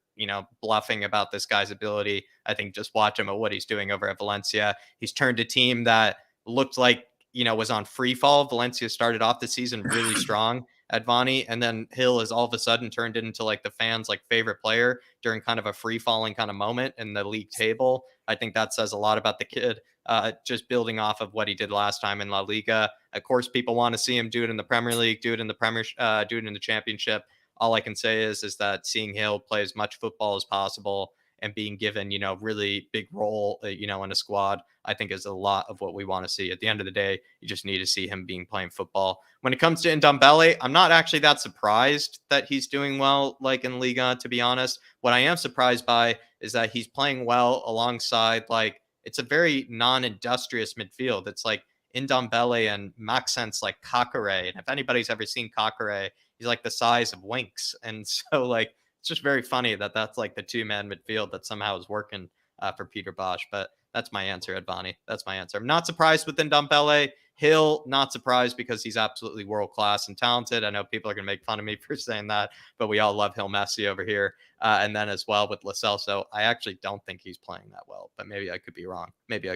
bluffing about this guy's ability, I think just watch him at what he's doing over at Valencia. He's turned a team that looked like, was on free fall. Valencia started off the season really strong at Vani, and then Hill has all of a sudden turned it into like the fans' like favorite player during kind of a free falling kind of moment in the league table. I think that says a lot about the kid. Just building off of what he did last time in La Liga. Of course, people want to see him do it in the Premier League, do it in the Championship. All I can say is that seeing Hill play as much football as possible and being given, really big role, in a squad, I think is a lot of what we want to see. At the end of the day, you just need to see him playing football. When it comes to Ndombele, I'm not actually that surprised that he's doing well, like in Liga, to be honest. What I am surprised by is that he's playing well alongside, like, it's a very non-industrious midfield. It's like Ndombele and Maxence, like Kakare. And if anybody's ever seen Kakare, he's like the size of Winks. And so, like, it's just very funny that that's like the two-man midfield that somehow is working for Peter Bosch. But that's my answer, Advani. That's my answer. I'm not surprised with Ndombele. Hill, not surprised because he's absolutely world-class and talented. I know people are going to make fun of me for saying that, but we all love Hill Messi over here. And then as well with Lo Celso, I actually don't think he's playing that well, but maybe I could be wrong. But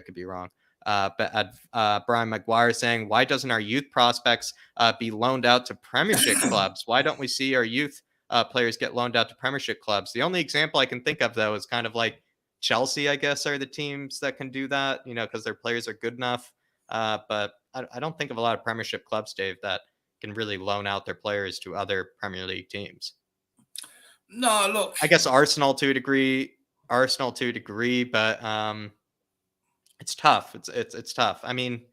Brian McGuire saying, why doesn't our youth prospects be loaned out to Premiership clubs? Why don't we see our youth players get loaned out to Premiership clubs? The only example I can think of, though, is kind of like Chelsea, I guess, are the teams that can do that, because their players are good enough. But I don't think of a lot of Premiership clubs, Dave, that can really loan out their players to other Premier League teams. No, look. I guess Arsenal to a degree, but it's tough. It's tough. I mean,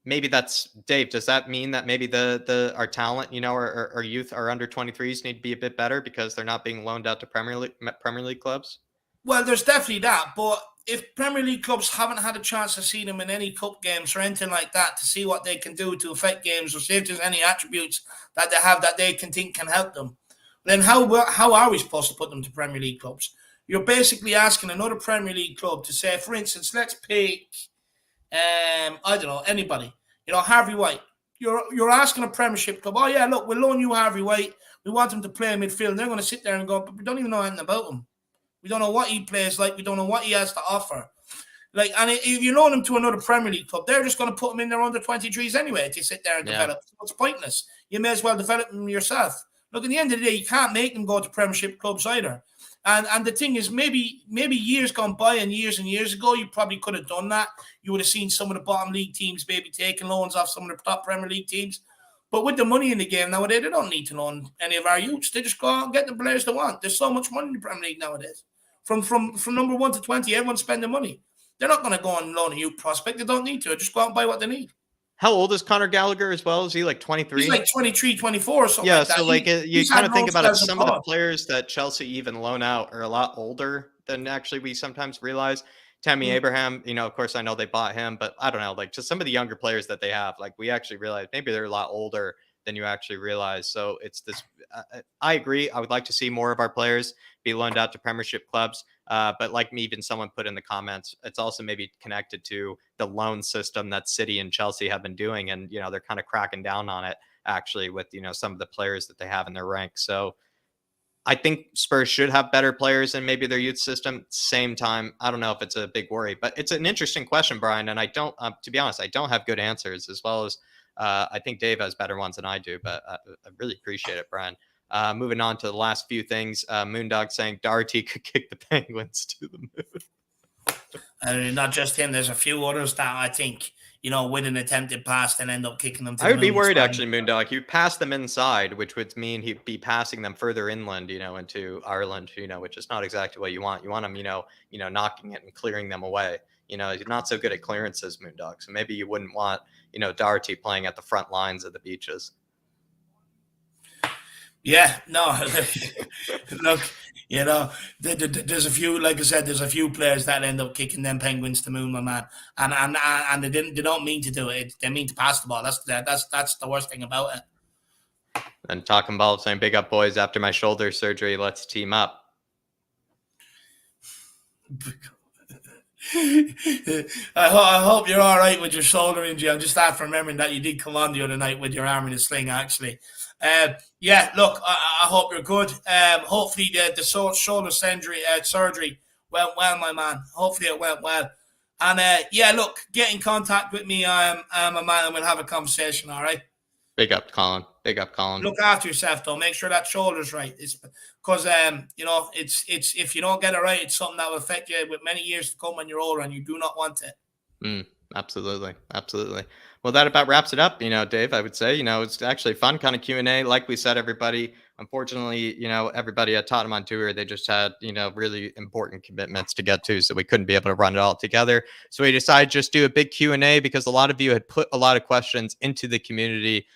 maybe that's Dave. Does that mean that maybe our talent, our youth, our under 23s need to be a bit better because they're not being loaned out to Premier League clubs? Well, there's definitely that, but if Premier League clubs haven't had a chance to see them in any cup games or anything like that, to see what they can do to affect games or see if there's any attributes that they have that they can think can help them, then how are we supposed to put them to Premier League clubs? You're basically asking another Premier League club to say, for instance, let's pick, I don't know, anybody, Harvey White. You're asking a Premiership club, oh yeah, look, we'll loan you Harvey White. We want him to play midfield. And they're going to sit there and go, but we don't even know anything about him. We don't know what he plays like. We don't know what he has to offer. And if you loan him to another Premier League club, they're just going to put him in their under 23s anyway to sit there and develop. So it's pointless. You may as well develop them yourself. Look, at the end of the day, you can't make them go to Premiership clubs either. And the thing is, maybe years gone by and years ago, you probably could have done that. You would have seen some of the bottom league teams maybe taking loans off some of the top Premier League teams. But with the money in the game nowadays, they don't need to loan any of our youths. They just go out and get the players they want. There's so much money in the Premier League nowadays. From number 1 to 20, everyone's spending money. They're not going to go and loan a youth prospect. They don't need to. Just go out and buy what they need. How old is Conor Gallagher as well? Is he like 23? He's like 23, 24 or something like that. So like you kind of think about it, some of the players that Chelsea even loan out are a lot older than actually we sometimes realize. Tammy Abraham, of course I know they bought him, but I don't know, like just some of the younger players that they have, like we actually realize maybe they're a lot older than you actually realize. So it's this, I agree. I would like to see more of our players be loaned out to Premiership clubs. But like even someone put in the comments, it's also maybe connected to the loan system that City and Chelsea have been doing. And, they're kind of cracking down on it actually with, some of the players that they have in their ranks. So I think Spurs should have better players in maybe their youth system. Same time, I don't know if it's a big worry, but it's an interesting question, Brian. And I don't, to be honest, I don't have good answers, as well as I think Dave has better ones than I do, but I really appreciate it, Brian. Moving on to the last few things, Moondog saying Doherty could kick the Penguins to the moon. And not just him, there's a few others that I think, with an attempted pass and end up kicking them to the moon. I would be worried, actually, Moondog. He would pass them inside, which would mean he'd be passing them further inland, into Ireland, which is not exactly what you want. You want him, knocking it and clearing them away. He's not so good at clearances, Moondog. So maybe you wouldn't want, Doherty playing at the front lines of the beaches. Yeah, no, look, there's a few, like I said, there's a few players that end up kicking them Penguins to the moon, my man, and they don't mean to do it. They mean to pass the ball. That's the worst thing about it. And talking ball saying, big up boys, after my shoulder surgery, let's team up. I hope you're all right with your shoulder injury. I'm just after remembering that you did come on the other night with your arm in a sling, actually. Yeah, look, I hope you're good. Hopefully the shoulder surgery went well, my man. Hopefully it went well. And yeah, look, get in contact with me. I'm a man, and we'll have a conversation, all right? Big up, Colin. Big up, Colin. Look after yourself, though. Make sure that shoulder's right. It's because it's if you don't get it right, it's something that will affect you with many years to come when you're older, and you do not want it. Absolutely. Absolutely. Well, that about wraps it up, Dave. I would say, it's actually fun kind of Q&A. Like we said, everybody, unfortunately, everybody at Tottenham on tour, they just had, really important commitments to get to, so we couldn't be able to run it all together. So we decided just do a big Q&A because a lot of you had put a lot of questions into the community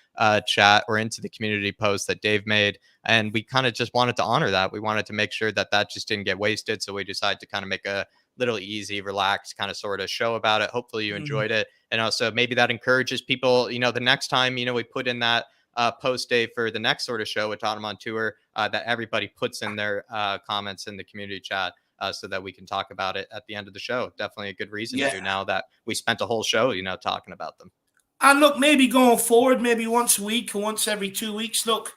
chat or into the community post that Dave made. And we kind of just wanted to honor that. We wanted to make sure that that just didn't get wasted. So we decided to kind of make a little easy, relaxed kind of sort of show about it. Hopefully you enjoyed it. And also maybe that encourages people, the next time, we put in that post day for the next sort of show with Tottenham on tour, that everybody puts in their comments in the community chat so that we can talk about it at the end of the show. Definitely a good reason to now that we spent a whole show, talking about them. And look, maybe going forward, maybe once a week or once every 2 weeks, look,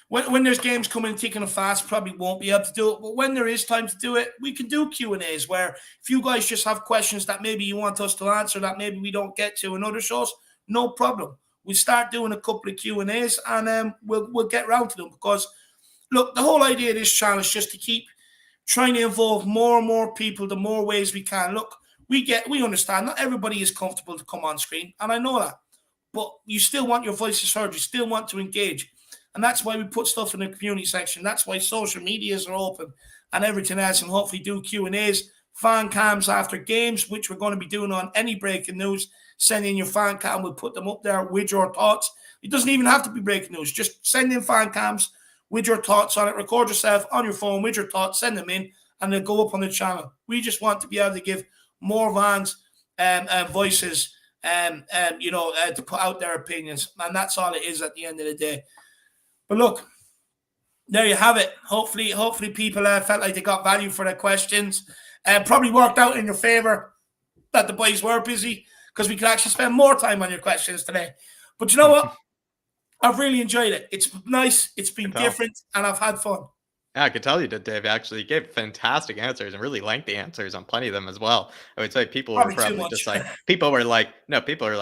when there's games coming thick and fast, probably won't be able to do it. But when there is time to do it, we can do Q&As where if you guys just have questions that maybe you want us to answer that maybe we don't get to in other shows, no problem. We start doing a couple of Q&As and we'll get around to them because, look, the whole idea of this channel is just to keep trying to involve more and more people the more ways we can. Look, we understand not everybody is comfortable to come on screen, and I know that. But you still want your voices heard. You still want to engage. And that's why we put stuff in the community section. That's why social medias are open and everything else. And hopefully do Q&As, fan cams after games, which we're going to be doing on any breaking news. Send in your fan cam. We'll put them up there with your thoughts. It doesn't even have to be breaking news. Just send in fan cams with your thoughts on it. Record yourself on your phone with your thoughts. Send them in and they'll go up on the channel. We just want to be able to give more fans voices to put out their opinions. And that's all it is at the end of the day. But look, there you have it. Hopefully people felt like they got value for their questions. Probably worked out in your favor that the boys were busy because we could actually spend more time on your questions today. But you know what? I've really enjoyed it. It's nice. It's been different, and I've had fun. Yeah, I could tell you did, Dave. Actually, you gave fantastic answers and really lengthy answers on plenty of them as well. I would say people were probably just like, people are like,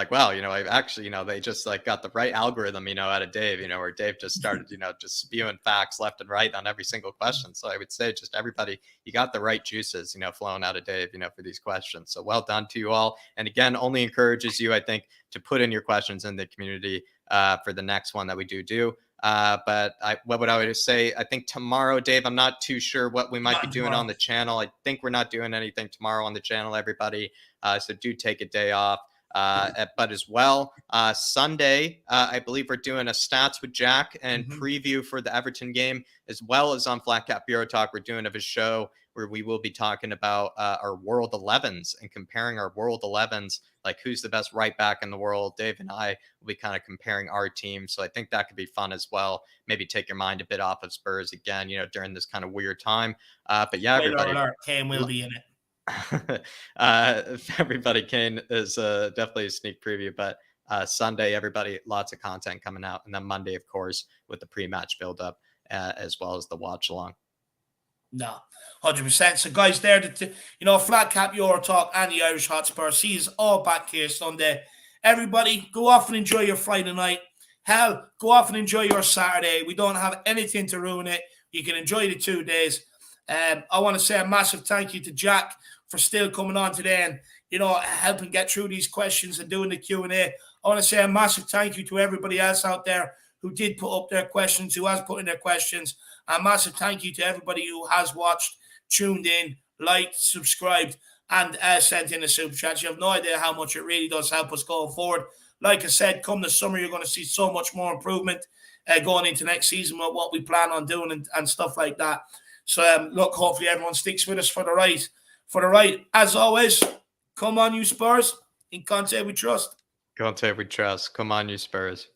wow, I actually, they just like got the right algorithm, out of Dave, where Dave just started, just spewing facts left and right on every single question. So I would say just everybody, you got the right juices, flowing out of Dave, for these questions. So well done to you all. And again, only encourages you, I think, to put in your questions in the community for the next one that we do. But what would I say? I think tomorrow, Dave, I'm not too sure what we might be doing on the channel. I think we're not doing anything tomorrow on the channel, everybody. So do take a day off. But as well, Sunday, I believe we're doing a stats with Jack and preview for the Everton game, as well as on Flat Cap Bureau Talk. We're doing a show where we will be talking about our World 11s and comparing our World 11s, like who's the best right back in the world. Dave and I will be kind of comparing our team. So I think that could be fun as well. Maybe take your mind a bit off of Spurs again, during this kind of weird time. But yeah, everybody. Kane will be in it. Everybody, Kane is definitely a sneak preview, but Sunday, everybody, lots of content coming out. And then Monday, of course, with the pre-match build-up as well as the watch-along. No, 100%. So, guys, there, Flat Cap Euro Talk and the Irish Hotspur. See us all back here Sunday. Everybody, go off and enjoy your Friday night. Hell, go off and enjoy your Saturday. We don't have anything to ruin it. You can enjoy the 2 days. I want to say a massive thank you to Jack for still coming on today and, helping get through these questions and doing the Q&A. I want to say a massive thank you to everybody else out there who did put up their questions, who has put in their questions. A massive thank you to everybody who has watched, tuned in, liked, subscribed, and sent in a super chat. You have no idea how much it really does help us going forward. Like I said, come the summer, you're going to see so much more improvement going into next season with what we plan on doing and stuff like that. So, look, hopefully everyone sticks with us for the right. For the right, as always, come on, you Spurs. In Conte we trust. Conte we trust. Come on, you Spurs.